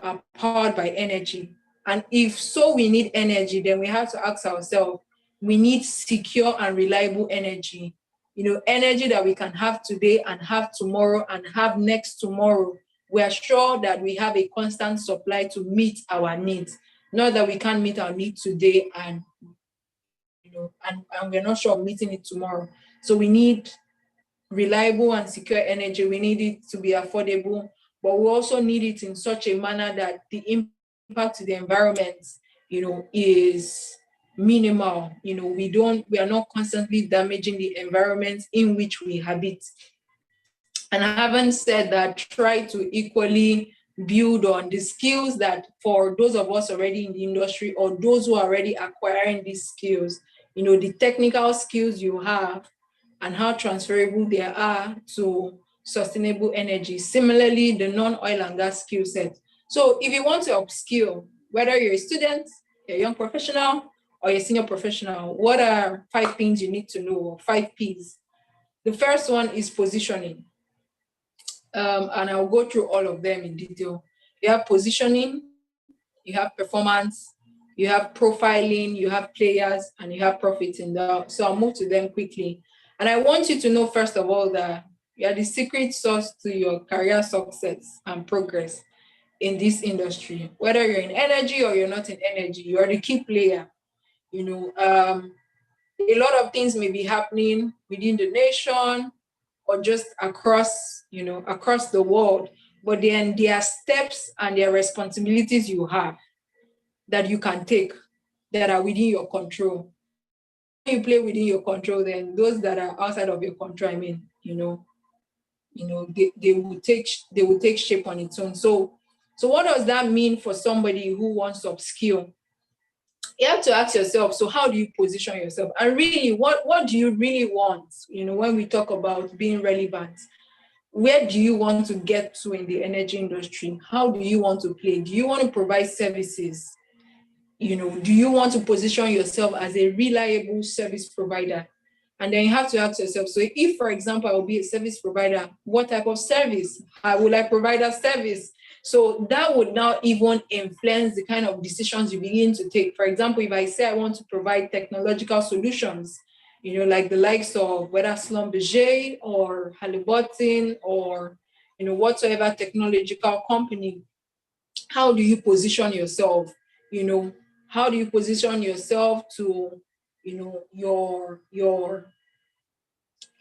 are powered by energy. And if so we need energy, then we have to ask ourselves, we need secure and reliable energy. Energy that we can have today and have tomorrow and have next tomorrow. We are sure that we have a constant supply to meet our needs. Not that we can't meet our needs today and we're not sure of meeting it tomorrow. So we need reliable and secure energy. We need it to be affordable, but we also need it in such a manner that the impact to the environment, is minimal. We are not constantly damaging the environment in which we habit. And I haven't said that, try to equally build on the skills that for those of us already in the industry or those who are already acquiring these skills, the technical skills you have and how transferable they are to sustainable energy. Similarly, the non-oil and gas skill set. So if you want to upskill, whether you're a student, a young professional, or a senior professional, what are 5 things you need to know, or 5 Ps? The first one is positioning. And I'll go through all of them in detail. You have positioning, you have performance, you have profiling, you have players, and you have profiting. So I'll move to them quickly. And I want you to know, first of all, that you are the secret sauce to your career success and progress in this industry. Whether you're in energy or you're not in energy, you are the key player. A lot of things may be happening within the nation or just across the world, but then there are steps and there are responsibilities you have that you can take that are within your control. When you play within your control, then those that are outside of your control, they will take shape on its own. So what does that mean for somebody who wants to upskill? You have to ask yourself, so how do you position yourself? And really, what do you really want? When we talk about being relevant, where do you want to get to in the energy industry? How do you want to play? Do you want to provide services? Do you want to position yourself as a reliable service provider? And then you have to ask yourself, so if, for example, I will be a service provider, what type of service? How will I provide that service? So that would now even influence the kind of decisions you begin to take. For example, if I say I want to provide technological solutions, like the likes of whether Schlumberger or Halliburton or, whatsoever technological company, how do you position yourself? How do you position yourself to,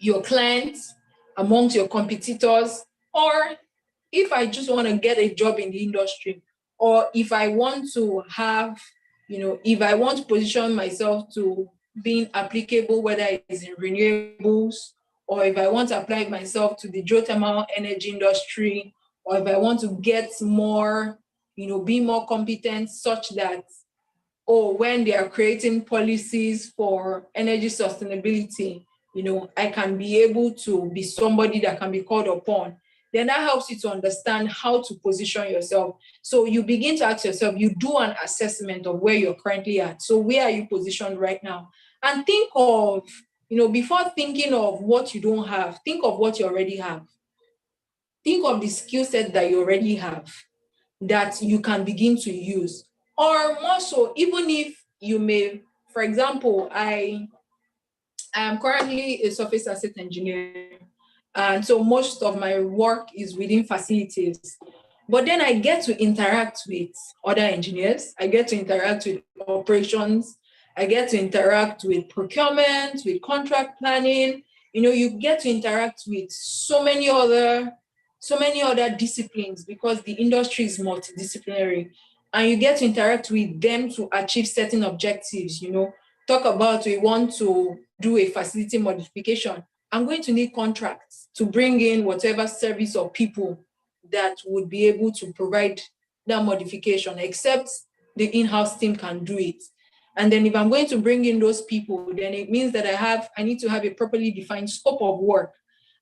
your clients, amongst your competitors? Or if I just want to get a job in the industry, or if I want to have, if I want to position myself to being applicable, whether it's in renewables, or if I want to apply myself to the geothermal energy industry, or if I want to get more, be more competent such that, when they are creating policies for energy sustainability, I can be able to be somebody that can be called upon. then that helps you to understand how to position yourself. So you begin to ask yourself, you do an assessment of where you're currently at. So where are you positioned right now? And think of, before thinking of what you don't have, think of what you already have. Think of the skill set that you already have that you can begin to use. Or more so, even if you may, for example, I am currently a surface asset engineer. And so most of my work is within facilities. But then I get to interact with other engineers. I get to interact with operations. I get to interact with procurement, with contract planning. You get to interact with so many other disciplines because the industry is multidisciplinary. And you get to interact with them to achieve certain objectives. Talk about, we want to do a facility modification. I'm going to need contracts to bring in whatever service or people that would be able to provide that modification, except the in-house team can do it. And then if I'm going to bring in those people, then it means that I need to have a properly defined scope of work.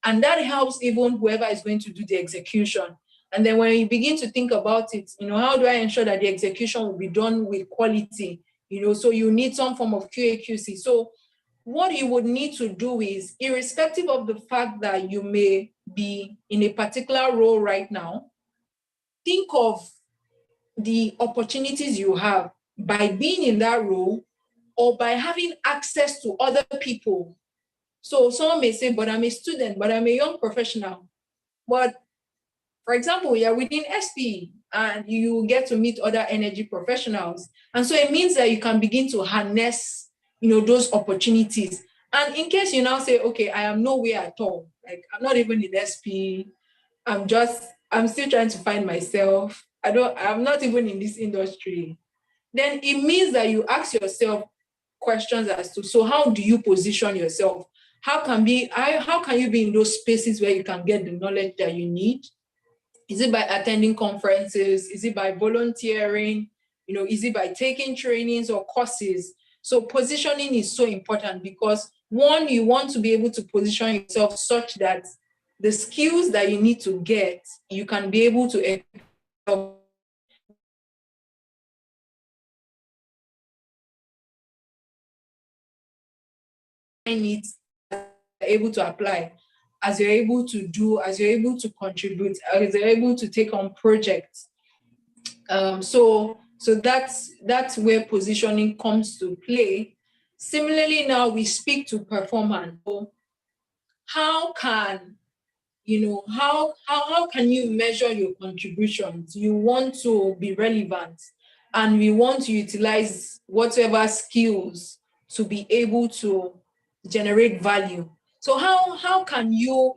And that helps even whoever is going to do the execution. And then when you begin to think about it, how do I ensure that the execution will be done with quality? So you need some form of QA/QC. So what you would need to do is, irrespective of the fact that you may be in a particular role right now, think of the opportunities you have by being in that role or by having access to other people. So someone may say, but I'm a student, but I'm a young professional. But for example, you're within SP and you get to meet other energy professionals. And so it means that you can begin to harness, those opportunities. And in case you now say, okay, I am nowhere at all, like I'm not even in SP, I'm still trying to find myself. I'm not even in this industry. Then it means that you ask yourself questions as to, so how do you position yourself? How can you be in those spaces where you can get the knowledge that you need? Is it by attending conferences? Is it by volunteering? Is it by taking trainings or courses? So positioning is so important because, one, you want to be able to position yourself such that the skills that you need to get, you can be able to able to apply, as you're able to do, as you're able to contribute, as you're able to take on projects. So that's where positioning comes to play. Similarly, now we speak to performance. So how can how can you measure your contributions? You want to be relevant, and we want to utilize whatever skills to be able to generate value. So how can you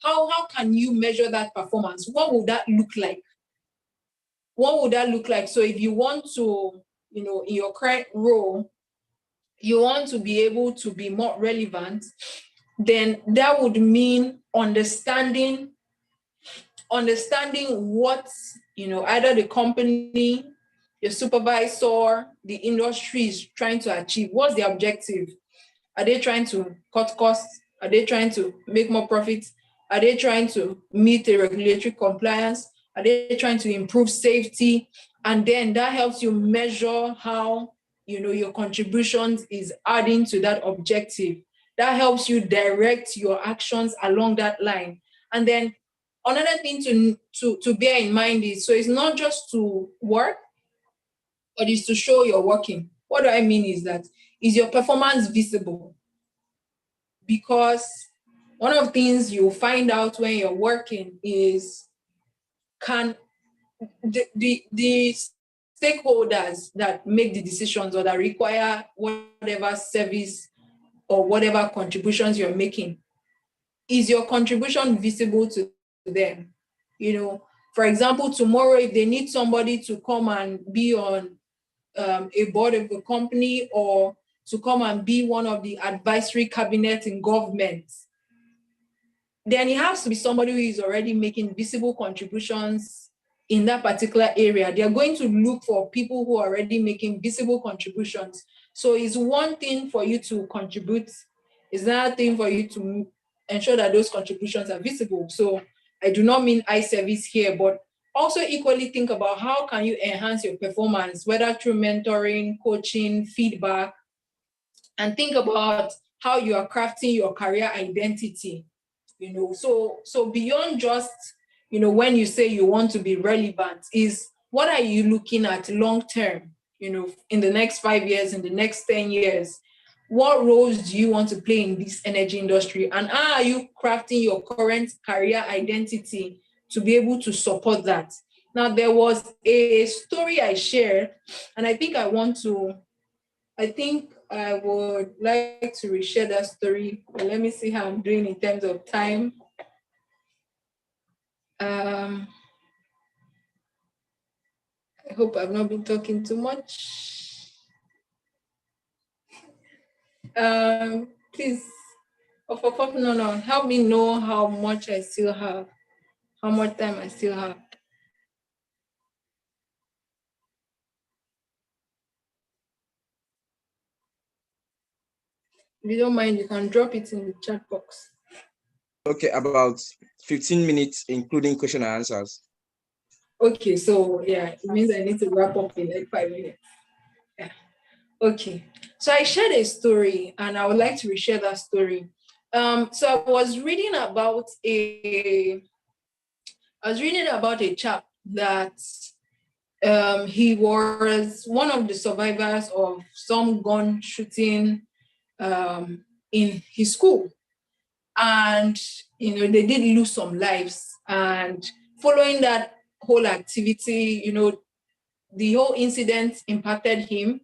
how can you measure that performance? What would that look like? What would that look like? So if you want to, in your current role, you want to be able to be more relevant, then that would mean understanding what, either the company, your supervisor, the industry is trying to achieve. What's the objective? Are they trying to cut costs? Are they trying to make more profits? Are they trying to meet the regulatory compliance? Are they trying to improve safety? And then that helps you measure how, your contributions is adding to that objective. That helps you direct your actions along that line. And then another thing to bear in mind is, so it's not just to work, but it's to show you're working. What do I mean is that, is your performance visible? Because one of the things you'll find out when you're working is, can the stakeholders that make the decisions or that require whatever service or whatever contributions you're making, is your contribution visible to them? For example, tomorrow, if they need somebody to come and be on a board of a company, or to come and be one of the advisory cabinet in government, then it has to be somebody who is already making visible contributions in that particular area. They're going to look for people who are already making visible contributions. So it's one thing for you to contribute, it's another thing for you to ensure that those contributions are visible. So I do not mean eye service here, but also equally think about how can you enhance your performance, whether through mentoring, coaching, feedback, and think about how you are crafting your career identity. So beyond just, when you say you want to be relevant, is what are you looking at long term, in the next 5 years, in the next 10 years? What roles do you want to play in this energy industry? And how are you crafting your current career identity to be able to support that? Now, there was a story I shared, and I think I would like to reshare that story. But let me see how I'm doing in terms of time. I hope I've not been talking too much. Please, no, help me know how much I still have, how much time I still have. If you don't mind, you can drop it in the chat box. Okay, about 15 minutes, including question and answers. Okay, so yeah, it means I need to wrap up in like 5 minutes. Yeah. Okay, so I shared a story and I would like to reshare that story. So I was reading about a chap that he was one of the survivors of some gun shooting in his school. And, they did lose some lives. And following that whole activity, the whole incident impacted him.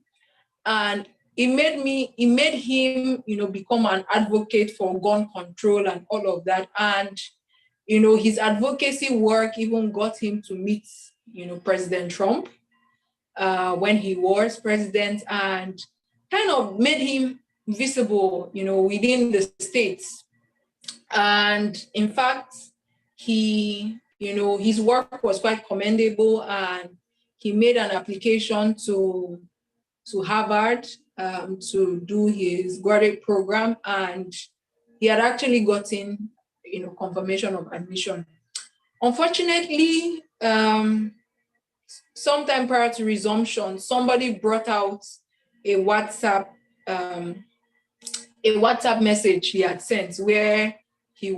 And it made him, become an advocate for gun control and all of that. And, his advocacy work even got him to meet, President Trump when he was president, and kind of made him visible, within the states. And in fact, his work was quite commendable, and he made an application to Harvard to do his graduate program, and he had actually gotten, confirmation of admission. Unfortunately, sometime prior to resumption, somebody brought out a WhatsApp message he had sent where he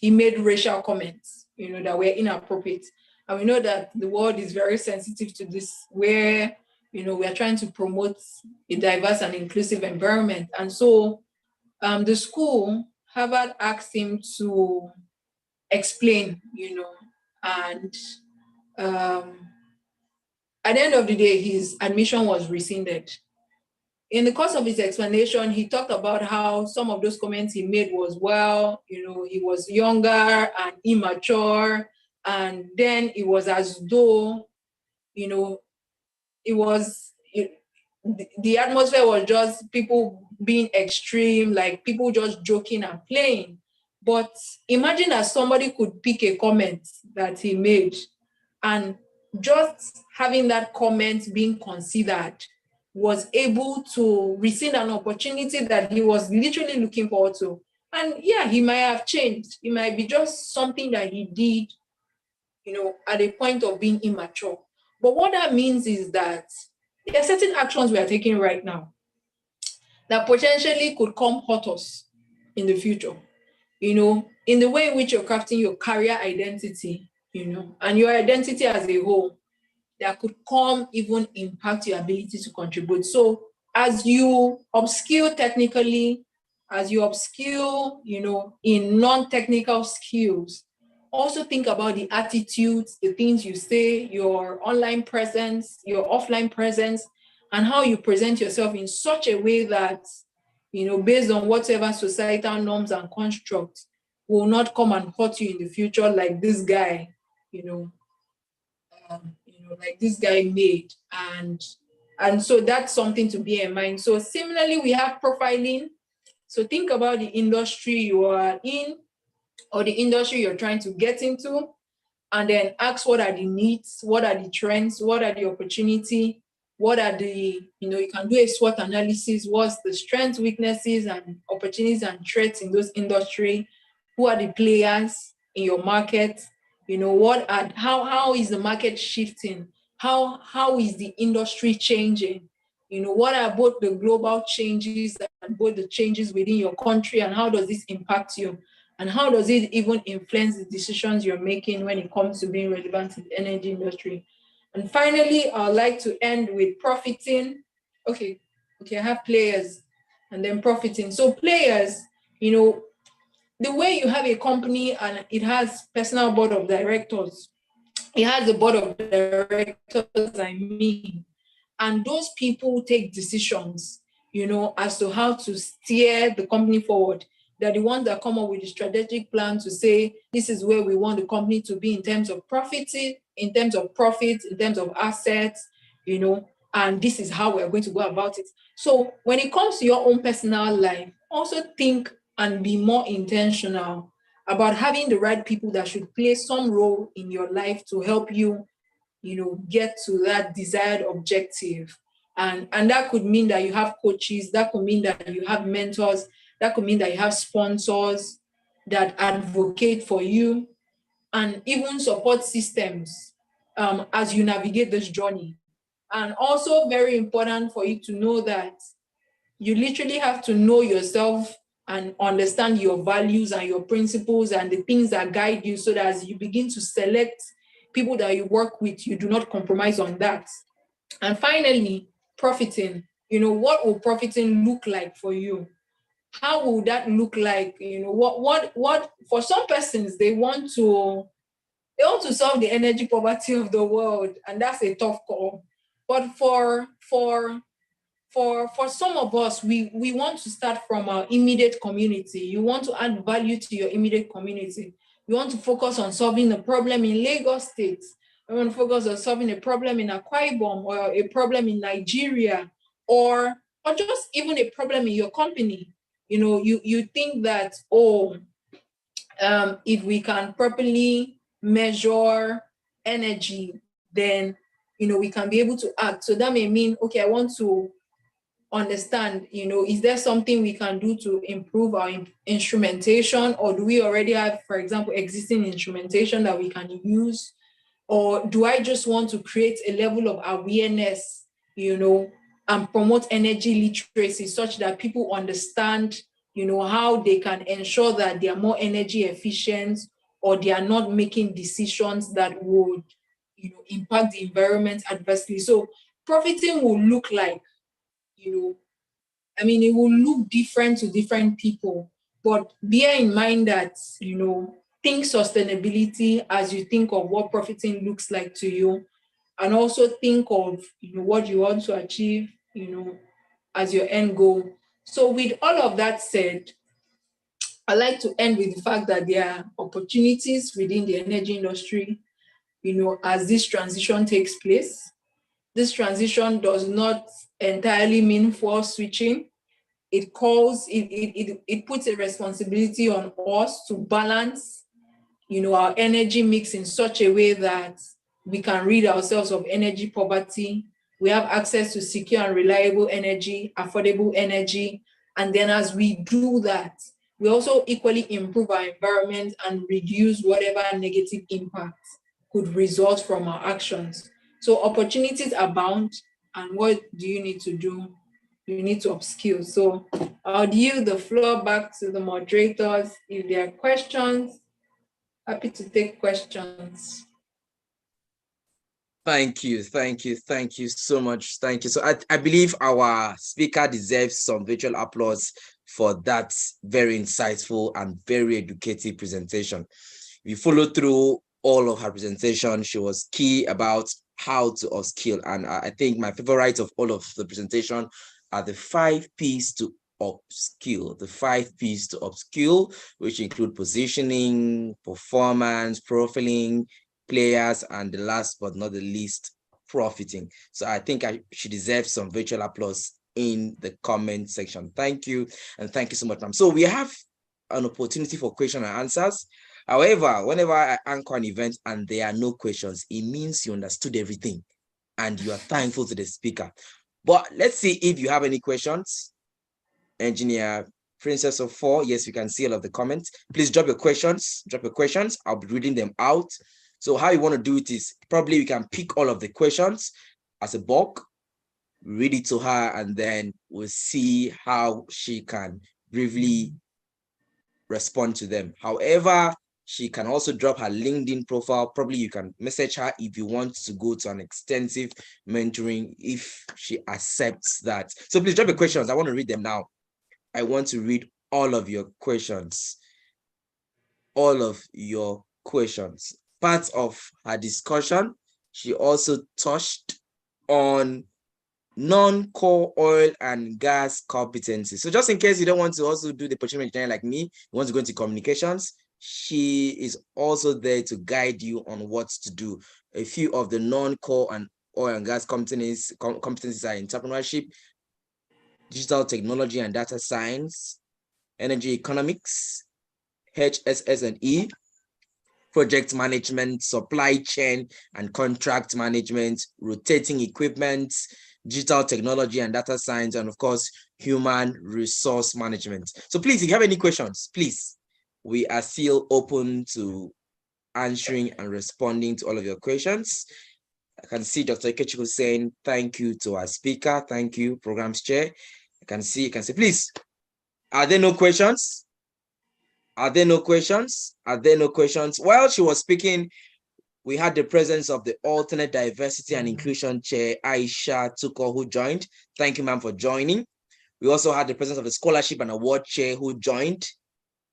made racial comments, that were inappropriate. And we know that the world is very sensitive to this, where, we are trying to promote a diverse and inclusive environment. And so the school, Harvard, asked him to explain, and at the end of the day, his admission was rescinded. In the course of his explanation, he talked about how some of those comments he made was, he was younger and immature. And then it was as though, the atmosphere was just people being extreme, like people just joking and playing. But imagine that somebody could pick a comment that he made, and just having that comment being considered was able to rescind an opportunity that he was literally looking forward to. And yeah, he might have changed. It might be just something that he did, at a point of being immature. But what that means is that there are certain actions we are taking right now that potentially could come hurt us in the future, in the way in which you're crafting your career identity, and your identity as a whole, that could come even impact your ability to contribute. So as you upskill technically, as you upskill, in non-technical skills, also think about the attitudes, the things you say, your online presence, your offline presence, and how you present yourself in such a way that, based on whatever societal norms and constructs, will not come and hurt you in the future, like this guy, like this guy made. And so that's something to bear in mind. So similarly, we have profiling. So think about the industry you are in, or the industry you're trying to get into, and then ask what are the needs, what are the trends, what are the opportunity, what are the, you can do a SWOT analysis, what's the strengths, weaknesses, and opportunities and threats in those industry, who are the players in your market, You know, how is the market shifting? How is the industry changing? You know, what are both the global changes and both the changes within your country, and how does this impact you? And how does it even influence the decisions you're making when it comes to being relevant in the energy industry? And finally, I'd like to end with profiting. Okay, I have players and then profiting. So players, you know, the way you have a company and it has personal board of directors, it has a board of directors, I mean, and those people take decisions, you know, as to how to steer the company forward. They're the ones that come up with the strategic plan to say, this is where we want the company to be in terms of profit, in terms of assets, you know, and this is how we're going to go about it. So when it comes to your own personal life, also think and be more intentional about having the right people that should play some role in your life to help you, you know, get to that desired objective. And that could mean that you have coaches, that could mean that you have mentors, that could mean that you have sponsors that advocate for you, and even support systems as you navigate this journey. And also very important for you to know that you literally have to know yourself and understand your values and your principles and the things that guide you, so that as you begin to select people that you work with, you do not compromise on that. And finally, profiting. You know, what will profiting look like for you? How will that look like? You know, what for some persons, they want to solve the energy poverty of the world, and that's a tough call. But for some of us, we want to start from our immediate community. You want to add value to your immediate community. You want to focus on solving a problem in Lagos State. You want to focus on solving a problem in Akwa Ibom, or a problem in Nigeria, or just even a problem in your company. You know, you think that, if we can properly measure energy, then, you know, we can be able to act. So that may mean, okay, I want to understand, you know, is there something we can do to improve our instrumentation, or do we already have, for example, existing instrumentation that we can use? Or do I just want to create a level of awareness, you know, and promote energy literacy such that people understand, you know, how they can ensure that they are more energy efficient, or they are not making decisions that would, you know, impact the environment adversely. So profiting will look like, you know, I mean, it will look different to different people, but bear in mind that, you know, think sustainability as you think of what profiting looks like to you, and also think of, you know, what you want to achieve, you know, as your end goal. So with all of that said, I like to end with the fact that there are opportunities within the energy industry, you know, as this transition takes place. This transition does not entirely mean force switching. It puts a responsibility on us to balance, you know, our energy mix in such a way that we can rid ourselves of energy poverty. We have access to secure and reliable energy, affordable energy. And then as we do that, we also equally improve our environment and reduce whatever negative impact could result from our actions. So opportunities abound, and what do you need to do? You need to upskill. So I'll yield the floor back to the moderators. If there are questions, happy to take questions. Thank you so much. Thank you. So I believe our speaker deserves some virtual applause for that very insightful and very educative presentation. We followed through all of her presentation. She was key about how to upskill. And I think my favorite of all of the presentation are the 5 P's to upskill. The 5 P's to upskill, which include positioning, performance, profiling, players, and the last but not the least, profiting. So I think she deserves some virtual applause in the comment section. Thank you. And thank you so much, ma'am. So we have an opportunity for question and answers. However, whenever I anchor an event and there are no questions, it means you understood everything and you are thankful to the speaker. But let's see if you have any questions. Engineer Princess of 4, yes, you can see all of the comments. Please drop your questions. I'll be reading them out. So how you want to do it is probably you can pick all of the questions as a bulk, read it to her, and then we'll see how she can briefly respond to them. However, she can also drop her LinkedIn profile. Probably you can message her if you want to go to an extensive mentoring, if she accepts that. So please drop your questions. I want to read them now. I want to read all of your questions. All of your questions. Part of her discussion, she also touched on non-core oil and gas competencies. So just in case you don't want to also do the procurement engineering like me, you want to go into communications, she is also there to guide you on what to do. A few of the non-core and oil and gas competencies are entrepreneurship, digital technology and data science, energy economics, HSS&E, project management, supply chain and contract management, rotating equipment, digital technology and data science, and of course, human resource management. So please, if you have any questions, please, we are still open to answering and responding to all of your questions. I can see Dr. Ikechukwu saying thank you to our speaker. Thank you, programs chair. You can see, please, are there no questions? Are there no questions? Are there no questions? While she was speaking, we had the presence of the Alternate Diversity and Inclusion Chair, Aisha Tuko, who joined. Thank you, ma'am, for joining. We also had the presence of the Scholarship and Award Chair, who joined,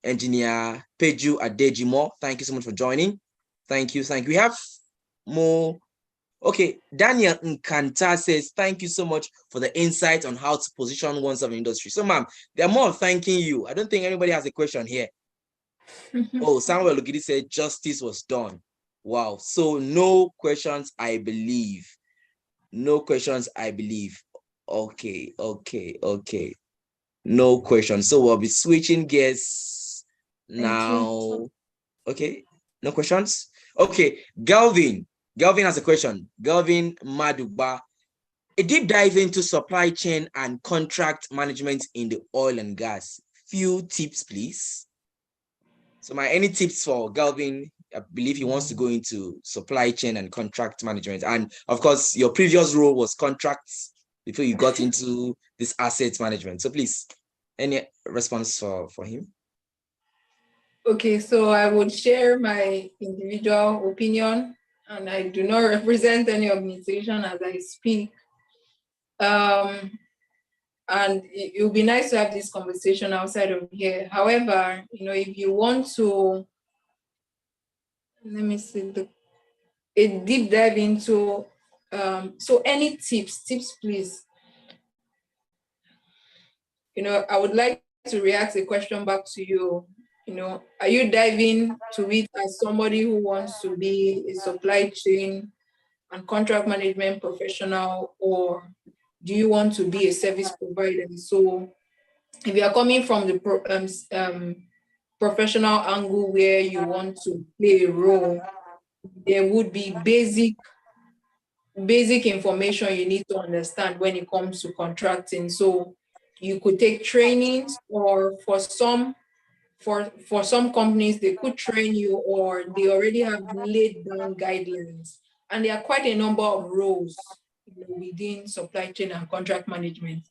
Engineer Peju Adejimo. Thank you so much for joining. Thank you. We have more. Okay, Daniel Nkanta says, thank you so much for the insight on how to position oneself in industry. So, ma'am, they're more thanking you. I don't think anybody has a question here. Oh, Samuel Lugidi said justice was done. Wow. So no questions, I believe. No questions, I believe. Okay. No questions. So we'll be switching gears now. Okay. No questions? Okay. Galvin has a question. Galvin Maduba. A deep dive into supply chain and contract management in the oil and gas. Few tips, please. So any tips for Galvin? I believe he wants to go into supply chain and contract management. And of course, your previous role was contracts before you got into this asset management. So please, any response for him? Okay, so I would share my individual opinion, and I do not represent any organization as I speak. And it would be nice to have this conversation outside of here. However, if you want to, let me see, a deep dive into, so any tips, please. I would like to react a question back to you. Are you diving to it as somebody who wants to be a supply chain and contract management professional, or do you want to be a service provider? So if you are coming from the professional angle where you want to play a role, there would be basic information you need to understand when it comes to contracting. So you could take trainings, or for some companies, they could train you, or they already have laid down guidelines. And there are quite a number of roles within supply chain and contract management.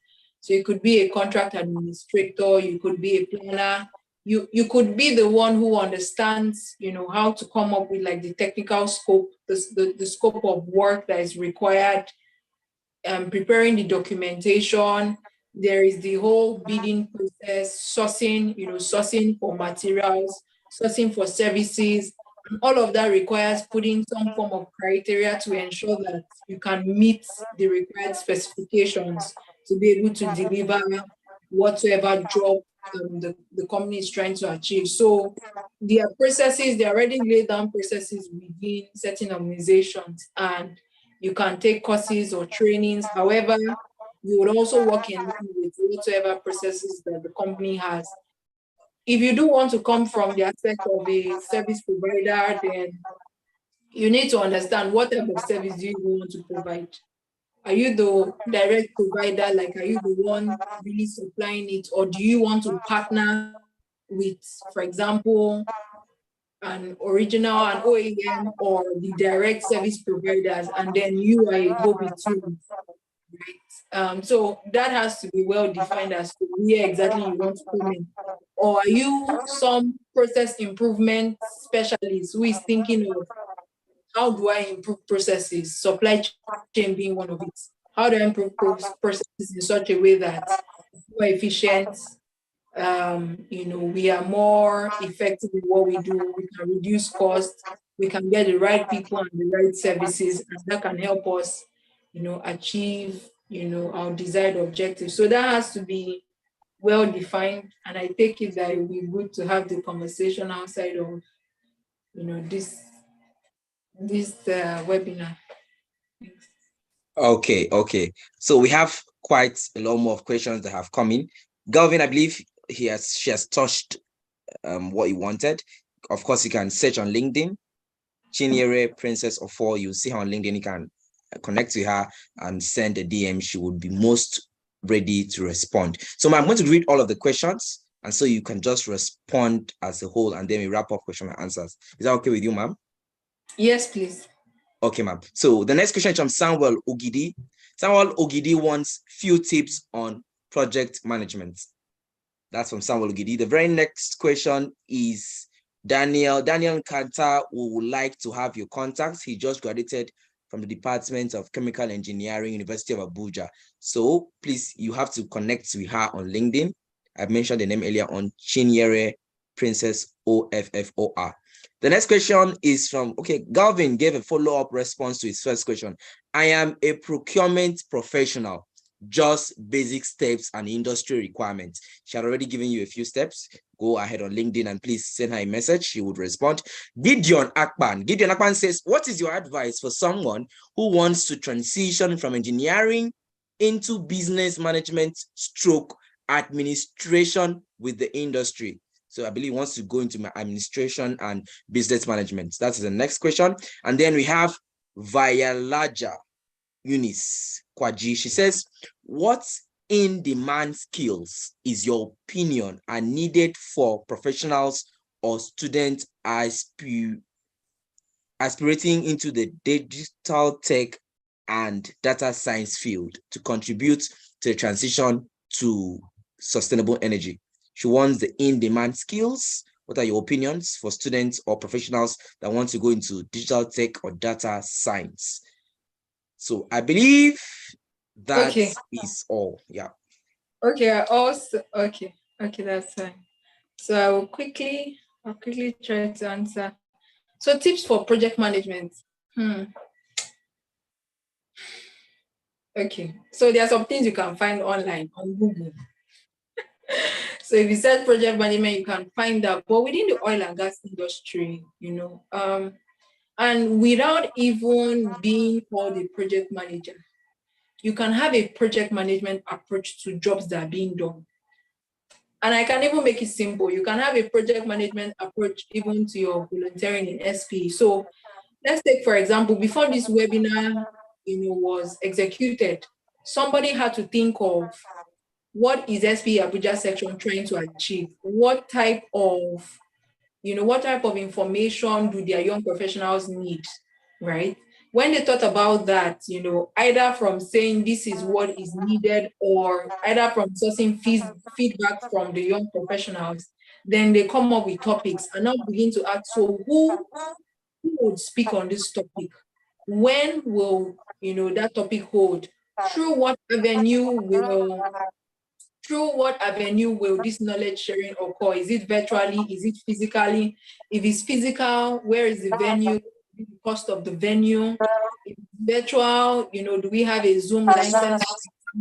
So you could be a contract administrator, you could be a planner, you could be the one who understands, how to come up with like the technical scope, the scope of work that is required, preparing the documentation. There is the whole bidding process, sourcing for materials, sourcing for services. And all of that requires putting some form of criteria to ensure that you can meet the required specifications to be able to deliver whatever job the company is trying to achieve. So there are processes, they already laid down processes within certain organizations, and you can take courses or trainings. However, you would also work in line with whatever processes that the company has. If you do want to come from the aspect of a service provider, then you need to understand what type of service do you want to provide. Are you the direct provider? Like, are you the one really supplying it? Or do you want to partner with, for example, an original, an OEM, or the direct service providers, and then you are a go-between, right? So that has to be well defined as to where exactly you want to come in. Or are you some process improvement specialist who is thinking of how do I improve processes, supply chain being one of it? How do I improve processes in such a way that more efficient, we are more effective in what we do, we can reduce costs, we can get the right people and the right services, and that can help us, achieve, our desired objectives. So that has to be well defined, and I take it that it will be good to have the conversation outside of, this webinar. Okay. So we have quite a lot more of questions that have come in. Galvin, I believe she has touched what he wanted. Of course, you can search on LinkedIn, Chinyere Princess of Four. You see her on LinkedIn. You can connect to her and send a DM. She would be most ready to respond. So I'm going to read all of the questions, and so you can just respond as a whole, and then we wrap up question and answers. Is that okay with you, ma'am? Yes, please. Okay, ma'am. So the next question is from Samuel Ogidi. Samuel Ogidi wants few tips on project management. That's from Samuel Ogidi. The very next question is Daniel. Daniel Kanta would like to have your contacts. He just graduated from the Department of Chemical Engineering, University of Abuja. So please, you have to connect with her on LinkedIn. I've mentioned the name earlier on, Chinyere Princess OFFOR. The next question is from, Galvin gave a follow-up response to his first question. I am a procurement professional, just basic steps and industry requirements. She had already given you a few steps. Go ahead on LinkedIn and please send her a message. She would respond. Gideon Akpan says, what is your advice for someone who wants to transition from engineering into business management / administration with the industry? So I believe he wants to go into my administration and business management. That's the next question. And then we have Vayalaja Eunice Kwaji. She says, what in-demand skills is your opinion are needed for professionals or students aspirating into the digital tech and data science field to contribute to the transition to sustainable energy? She wants the in-demand skills. What are your opinions for students or professionals that want to go into digital tech or data science? So I believe that is all. Yeah. Okay. Okay, that's fine. So I'll quickly try to answer. So tips for project management. Okay. So there are some things you can find online on Google. So if you search project management, you can find that. But within the oil and gas industry, and without even being called a project manager, you can have a project management approach to jobs that are being done. And I can even make it simple. You can have a project management approach even to your volunteering in SP. So let's take, for example, before this webinar was executed, somebody had to think of what is SP Abuja section trying to achieve? What type of information do their young professionals need, right? When they thought about that, either from saying this is what is needed or either from sourcing feedback from the young professionals, then they come up with topics and now begin to ask, so who would speak on this topic? When will, that topic hold? Through what avenue will this knowledge sharing occur? Is it virtually? Is it physically? If it's physical, where is the venue? The cost of the venue? If it's virtual, do we have a Zoom license,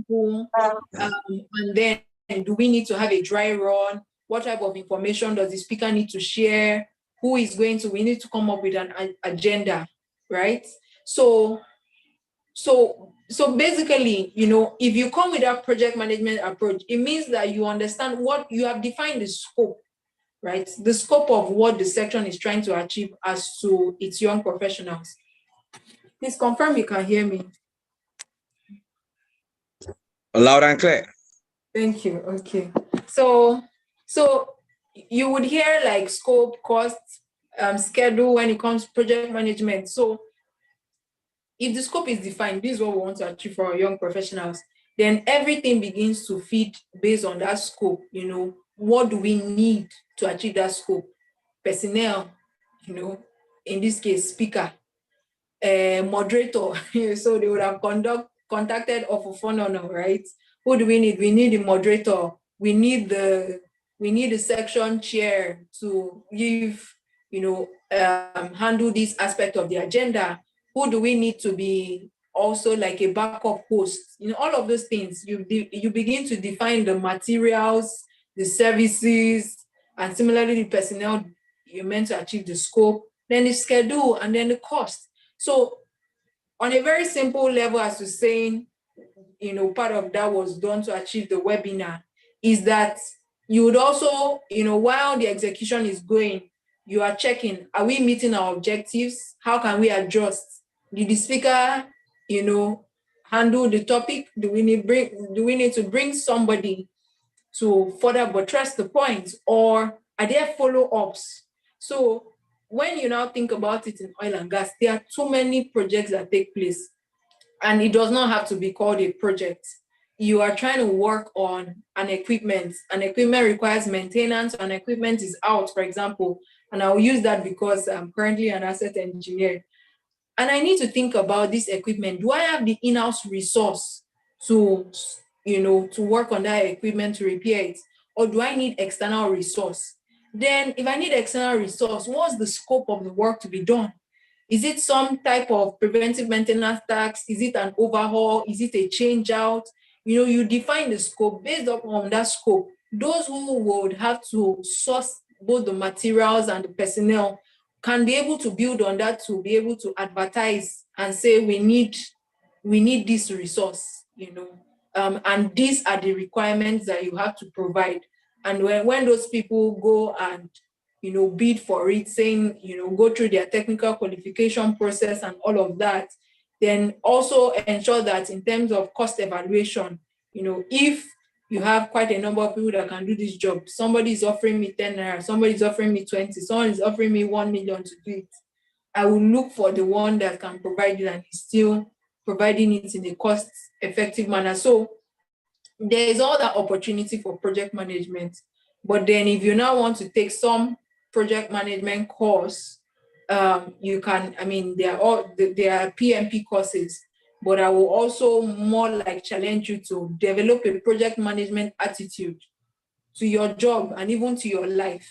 for example? And then do we need to have a dry run? What type of information does the speaker need to share? We need to come up with an agenda, right? So basically, if you come with that project management approach, it means that you understand what you have defined the scope, right? The scope of what the section is trying to achieve as to its young professionals. Please confirm you can hear me. Loud and clear. Thank you. Okay. So you would hear like scope, cost, schedule when it comes to project management. So if the scope is defined, this is what we want to achieve for our young professionals, then everything begins to feed based on that scope. You know, what do we need to achieve that scope? Personnel, you know, in this case, speaker, moderator. So they would have contacted Ofufonono, right? Who do we need? We need the moderator. We need the section chair to give, you know, handle this aspect of the agenda. Who do we need to be also like a backup host? You know, all of those things. You begin to define the materials, the services, and similarly the personnel you're meant to achieve the scope, then the schedule, and then the cost. So on a very simple level, as you're saying, you know, part of that was done to achieve the webinar, is that you would also, you know, while the execution is going, you are checking, are we meeting our objectives? How can we adjust? Did the speaker, you know, handle the topic? Do we need to bring somebody to further buttress the point, or are there follow-ups? So when you now think about it in oil and gas, there are too many projects that take place, and it does not have to be called a project. You are trying to work on an equipment. An equipment requires maintenance. An equipment is out, for example, and I'll use that because I'm currently an asset engineer. And I need to think about this equipment. Do I have the in-house resource to, you know, to work on that equipment to repair it? Or do I need external resource? Then if I need external resource, what's the scope of the work to be done? Is it some type of preventive maintenance task? Is it an overhaul? Is it a change out? You know, you define the scope. Based on that scope, those who would have to source both the materials and the personnel can be able to build on that to be able to advertise and say, we need this resource, you know, and these are the requirements that you have to provide. And when those people go and, you know, bid for it, saying, you know, go through their technical qualification process and all of that, then also ensure that in terms of cost evaluation, you know, if you have quite a number of people that can do this job, somebody is offering me 10 naira, somebody is offering me 20, someone is offering me 1 million to do it, I will look for the one that can provide it and is still providing it in a cost-effective manner. So there is all that opportunity for project management. But then if you now want to take some project management course, you can, I mean, there are PMP courses, but I will also more like challenge you to develop a project management attitude to your job and even to your life.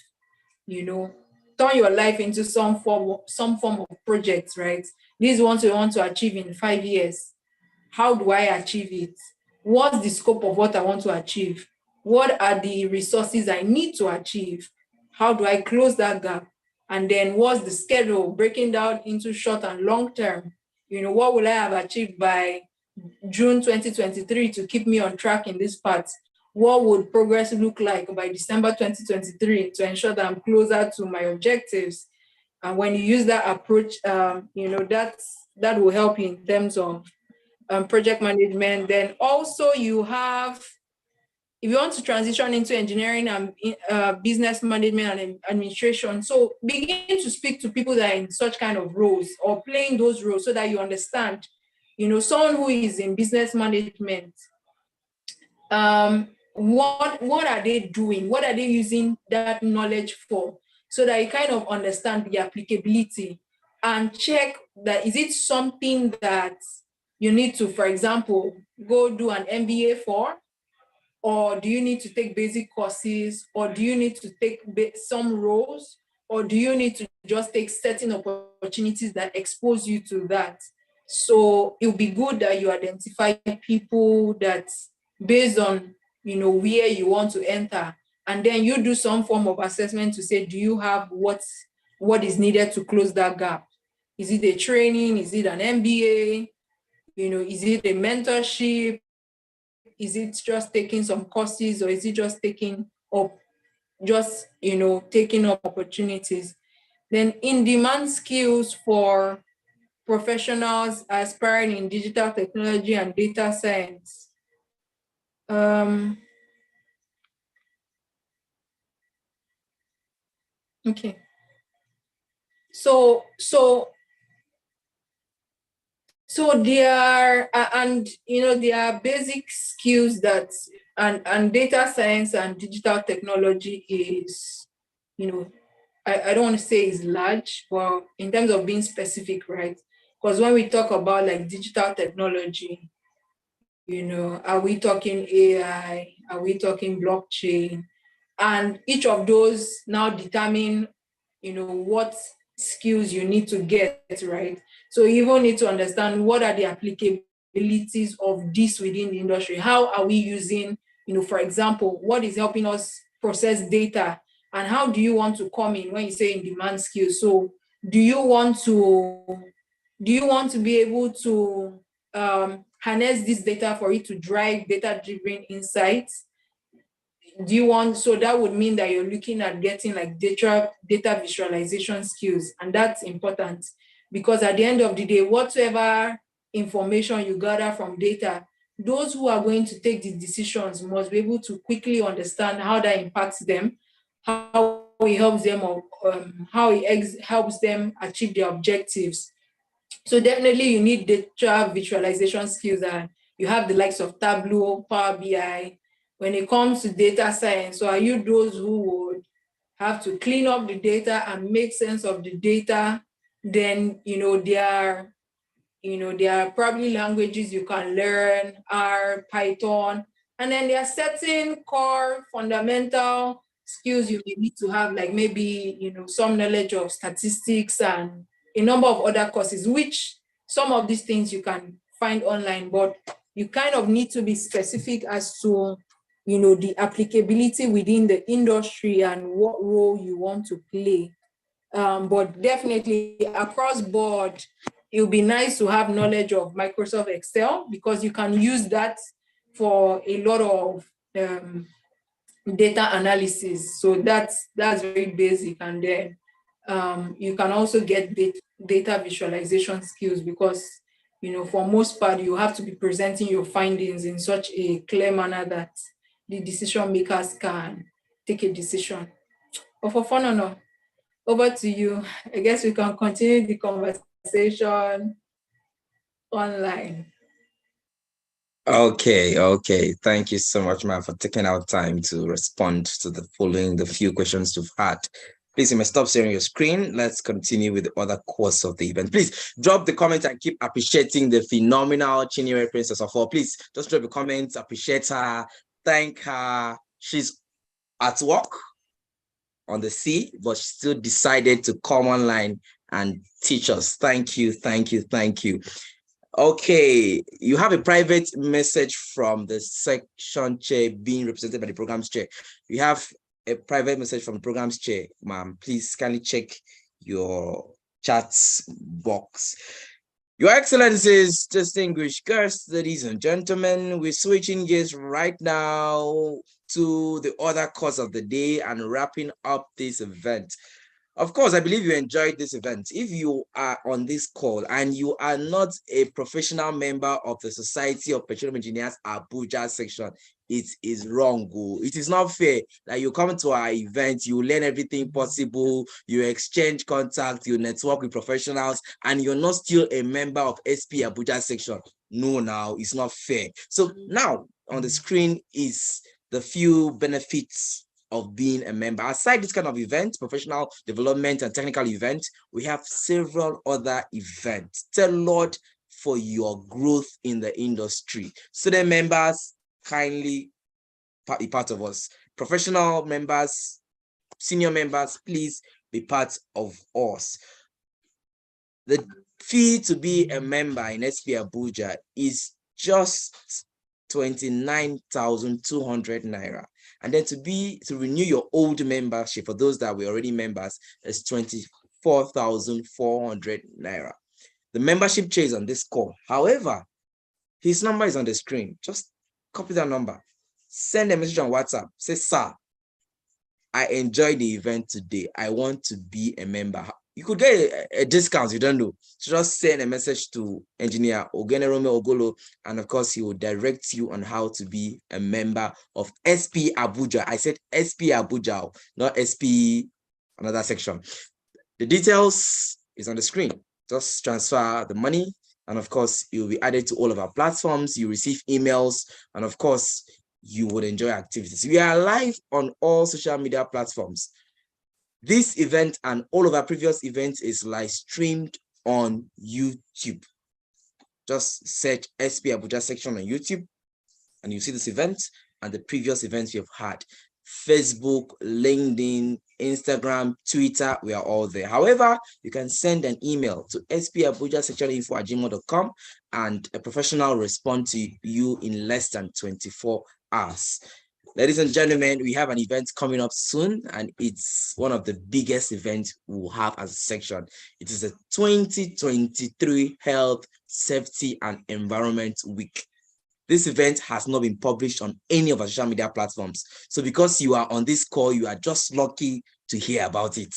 You know, turn your life into some form of project, right? This is what we want to achieve in 5 years. How do I achieve it? What's the scope of what I want to achieve? What are the resources I need to achieve? How do I close that gap? And then what's the schedule, breaking down into short and long term? You know, what will I have achieved by June 2023 to keep me on track in this part? What would progress look like by December 2023 to ensure that I'm closer to my objectives? And when you use that approach, you know, that will help you in terms of project management. Then also you have, if you want to transition into engineering and business management and administration, so begin to speak to people that are in such kind of roles or playing those roles so that you understand, you know, someone who is in business management, what are they doing? What are they using that knowledge for? So that you kind of understand the applicability and check that, is it something that you need to, for example, go do an MBA for? Or do you need to take basic courses? Or do you need to take some roles? Or do you need to just take certain opportunities that expose you to that? So it would be good that you identify people that, based on, you know, where you want to enter, and then you do some form of assessment to say, do you have what is needed to close that gap? Is it a training? Is it an MBA? You know, is it a mentorship? Is it just taking some courses, or is it just taking up, taking up opportunities? Then in-demand skills for professionals aspiring in digital technology and data science. Okay. there are, and there are basic skills that, and data science and digital technology is, I don't want to say is large, but in terms of being specific, right? Because when we talk about like digital technology, are we talking AI? Are we talking blockchain? And each of those now determine, what skills you need to get, right? So you even need to understand what are the applicabilities of this within the industry. How are we using, for example, what is helping us process data, and how do you want to come in when you say in demand skills? So do you want to be able to harness this data for it to drive data-driven insights? So that would mean that you're looking at getting like data visualization skills, and that's important, because at the end of the day, whatever information you gather from data, those who are going to take the decisions must be able to quickly understand how that impacts them, how it helps them, or helps them achieve their objectives. So definitely you need data visualization skills, and you have the likes of Tableau, Power BI. When it comes to data science, so are you those who would have to clean up the data and make sense of the data? Then, there are probably languages you can learn, R, Python, and then there are certain core fundamental skills you may need to have, like maybe, some knowledge of statistics and a number of other courses, which some of these things you can find online, but you kind of need to be specific as to, the applicability within the industry and what role you want to play. But definitely across board, it would be nice to have knowledge of Microsoft Excel, because you can use that for a lot of data analysis. So that's very basic. And then you can also get data visualization skills, because for most part you have to be presenting your findings in such a clear manner that the decision makers can take a decision. But for fun, over to you. I guess we can continue the conversation online. Okay. Thank you so much, ma'am, for taking out time to respond to the few questions you've had. Please, you may stop sharing your screen. Let's continue with the other course of the event. Please drop the comment and keep appreciating the phenomenal Chinua Princess of all. Please just drop the comments, appreciate her, thank her. She's at work on the sea, but she still decided to come online and teach us. Thank you. Okay, you have a private message from the section chair being represented by the programs chair. You have a private message from the programs chair, ma'am. Please kindly check your chats box. Your Excellencies, distinguished guests, ladies and gentlemen, we're switching gears right now to the other course of the day and wrapping up this event. Of course, I believe you enjoyed this event. If you are on this call and you are not a professional member of the Society of Petroleum Engineers Abuja section, it is wrong. It is not fair that you come to our event, you learn everything possible, you exchange contacts, you network with professionals, and you're not still a member of SP Abuja section. No, now it's not fair. So now on the screen is the few benefits of being a member. Aside this kind of event, professional development and technical event, we have several other events tailored for your growth in the industry. Student members, kindly be part of us. Professional members, senior members, please be part of us. The fee to be a member in SP Abuja is just 29,200 naira. And then to renew your old membership, for those that were already members, is 24,400 naira. The membership chair is on this call. However, his number is on the screen. Just copy that number. Send a message on WhatsApp. Say, sir, I enjoyed the event today. I want to be a member. You could get a discount, you don't know. So just send a message to Engineer Ogenerome Ogolo, and of course, he will direct you on how to be a member of SP Abuja. I said SP Abuja, not SP another section. The details is on the screen. Just transfer the money, and of course, you'll be added to all of our platforms. You receive emails, and of course, you would enjoy activities. We are live on all social media platforms. This event and all of our previous events is live streamed on YouTube. Just search SP Abuja section on YouTube, and you see this event and the previous events you've had. Facebook, LinkedIn, Instagram, Twitter, we are all there. However, you can send an email to spabuja@gmail.com, and a professional will respond to you in less than 24 hours. Ladies and gentlemen, we have an event coming up soon, and it's one of the biggest events we'll have as a section. It is a 2023 Health, Safety, and Environment Week. This event has not been published on any of our social media platforms. So because you are on this call, you are just lucky to hear about it.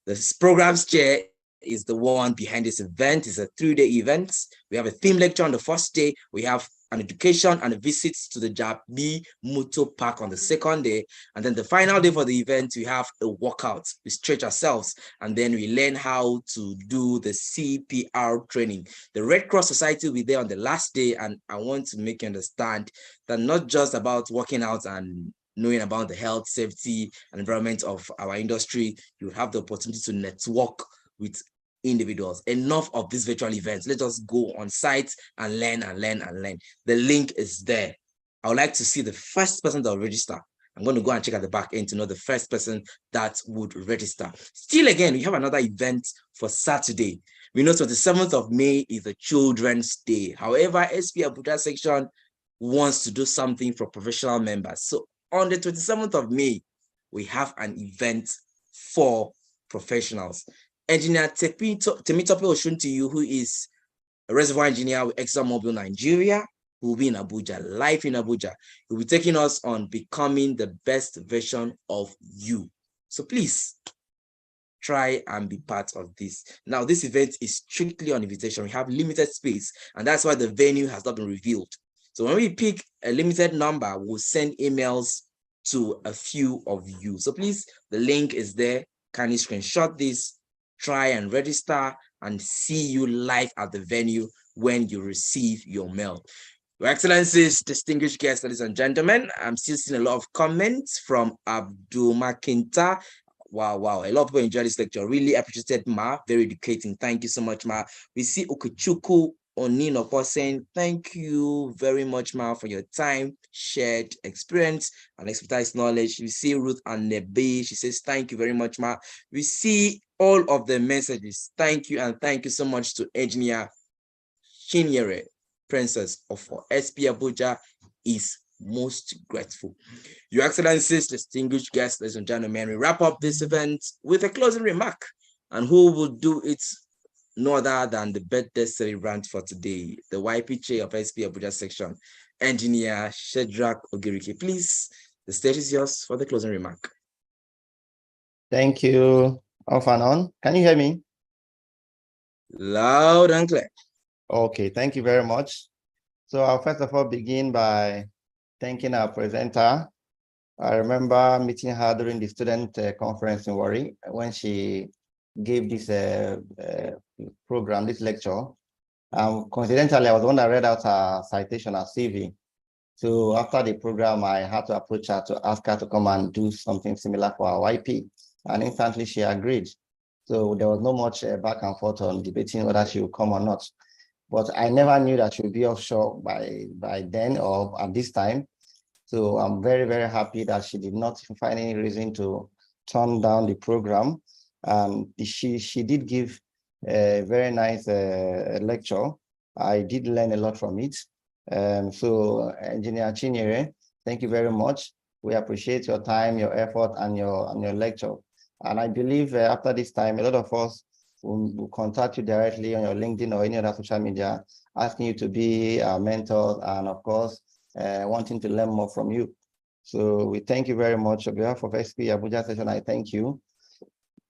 The program's chair is the one behind this event. It's a 3-day event. We have a theme lecture on the first day. We have an education and a visit to the Jabi Moto Park on the second day. And then the final day for the event, we have a workout. We stretch ourselves, and then we learn how to do the CPR training. The Red Cross Society will be there on the last day, and I want to make you understand that not just about working out and knowing about the health, safety, and environment of our industry, you have the opportunity to network with individuals. Enough of these virtual events. Let us go on site and learn and learn and learn. The link is there. I would like to see the first person that will register. I'm going to go and check at the back end to know the first person that would register. Still again, we have another event for Saturday. We know 27th of May is the Children's Day. However, SP Abuja section wants to do something for professional members. So on the 27th of May, we have an event for professionals. Engineer Temitope Oshuntiyu, who is a reservoir engineer with ExxonMobil Nigeria, who will be in Abuja, live in Abuja. He will be taking us on becoming the best version of you. So please try and be part of this. Now, this event is strictly on invitation. We have limited space, and that's why the venue has not been revealed. So when we pick a limited number, we'll send emails to a few of you. So please, the link is there. Can you screenshot this? Try and register, and see you live at the venue when you receive your mail. Your Excellencies, distinguished guests, ladies and gentlemen, I'm still seeing a lot of comments from Abdul Makinta. Wow, a lot of people enjoyed this lecture. Really appreciated, Ma. Very educating. Thank you so much, Ma. We see Okuchuku Oninopo saying, thank you very much, Ma, for your time, shared experience, and expertise knowledge. We see Ruth and Nebe. She says, thank you very much, Ma. We see all of the messages. Thank you, and thank you so much to Engineer Chinyere, Princess of SP Abuja, is most grateful. Your Excellencies, distinguished guests, ladies and gentlemen, we wrap up this event with a closing remark. And who will do it no other than the birthday celebrant for today, the YPJ of SP Abuja section, Engineer Shedrack Ogirike. Please, the stage is yours for the closing remark. Thank you, off and on. Can you hear me? Loud and clear. Okay, thank you very much. So I'll first of all begin by thanking our presenter. I remember meeting her during the student conference in Warri when she gave this program, this lecture. Coincidentally, I was the one that read out her citation, her CV. So after the program, I had to approach her to ask her to come and do something similar for our YP. And instantly she agreed. So there was no much back and forth on debating whether she would come or not. But I never knew that she would be offshore by then or at this time. So I'm very, very happy that she did not find any reason to turn down the program. And she did give a very nice lecture. I did learn a lot from it. So Engineer Chinyere, thank you very much. We appreciate your time, your effort, and your lecture. And I believe after this time, a lot of us will contact you directly on your LinkedIn or any other social media, asking you to be our mentor, and of course, wanting to learn more from you. So we thank you very much. On behalf of SP Abuja session, I thank you.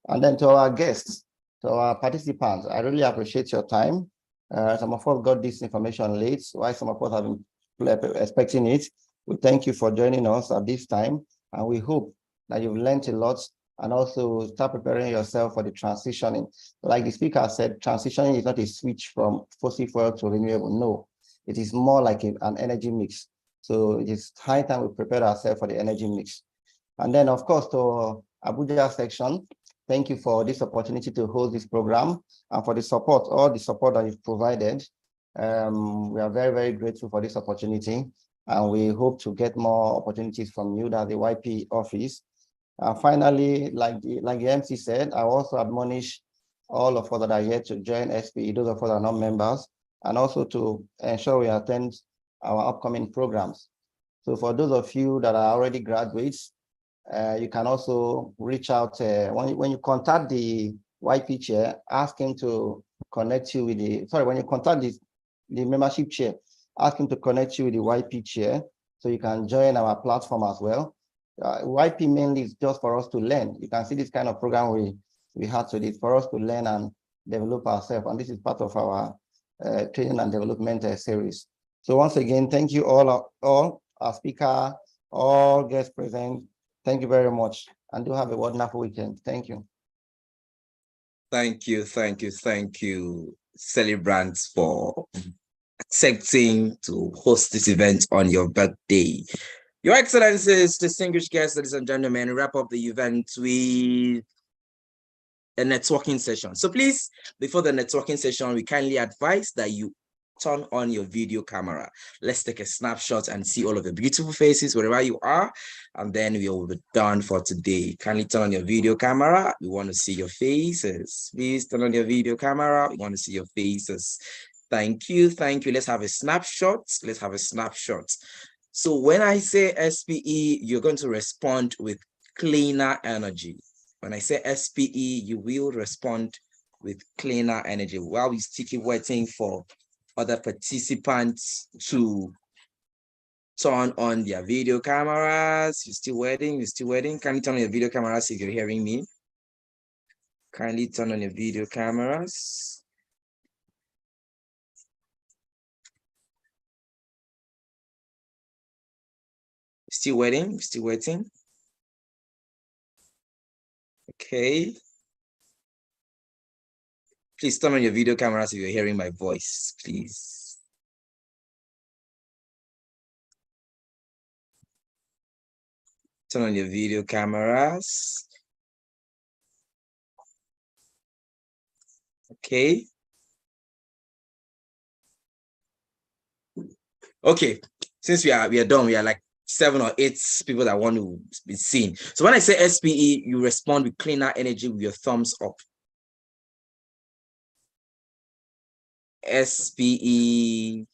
And then to our guests, to our participants, I really appreciate your time. Some of us got this information late, while some of us have been expecting it. We thank you for joining us at this time, and we hope that you've learned a lot and also start preparing yourself for the transitioning. Like the speaker said, transitioning is not a switch from fossil fuel to renewable. No, it is more like an energy mix. So it is high time we prepare ourselves for the energy mix. And then, of course, to Abuja section, thank you for this opportunity to host this program and for the support, all the support that you've provided. We are very, very grateful for this opportunity, and we hope to get more opportunities from you, that the YP office. Finally, like the MC said, I also admonish all of us that are here to join SPE, those of us that are not members, and also to ensure we attend our upcoming programs. So for those of you that are already graduates, you can also reach out when you contact the YP chair, ask him to connect you with when you contact the membership chair, ask him to connect you with the YP chair so you can join our platform as well. YP mainly is just for us to learn. You can see this kind of program we had today for us to learn and develop ourselves, and this is part of our training and development series. So once again, thank you all our speaker, all guests present. Thank you very much, and do have a wonderful weekend. Thank you. Thank you, celebrants, for accepting to host this event on your birthday. Your Excellencies, distinguished guests, ladies and gentlemen, wrap up the event with a networking session. So please, before the networking session, we kindly advise that you turn on your video camera. Let's take a snapshot and see all of the beautiful faces wherever you are, and then we will be done for today. Kindly turn on your video camera. We want to see your faces. Please turn on your video camera. We want to see your faces. Thank you. Let's have a snapshot. So when I say SPE, you're going to respond with cleaner energy. When I say SPE, you will respond with cleaner energy. While we still waiting for other participants to turn on their video cameras. You're still waiting. Kindly turn on your video cameras if you're hearing me. Kindly turn on your video cameras. Still waiting. Okay. Please turn on your video cameras if you're hearing my voice, please. Turn on your video cameras. Okay. Okay. Since we are done, we are like 7 or 8 people that want to be seen. So when I say SPE, you respond with cleaner energy with your thumbs up. SPE.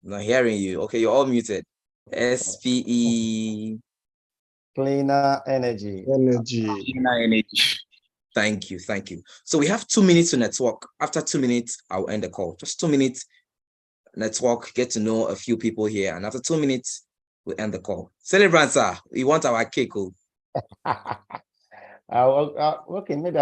I'm not hearing you. Okay, you're all muted. SPE. Cleaner energy. Cleaner energy. Thank you. So we have 2 minutes to network. After 2 minutes, I'll end the call. Just 2 minutes, network, get to know a few people here. And after 2 minutes, we'll end the call. Celebrants, we want our cake. Okay, maybe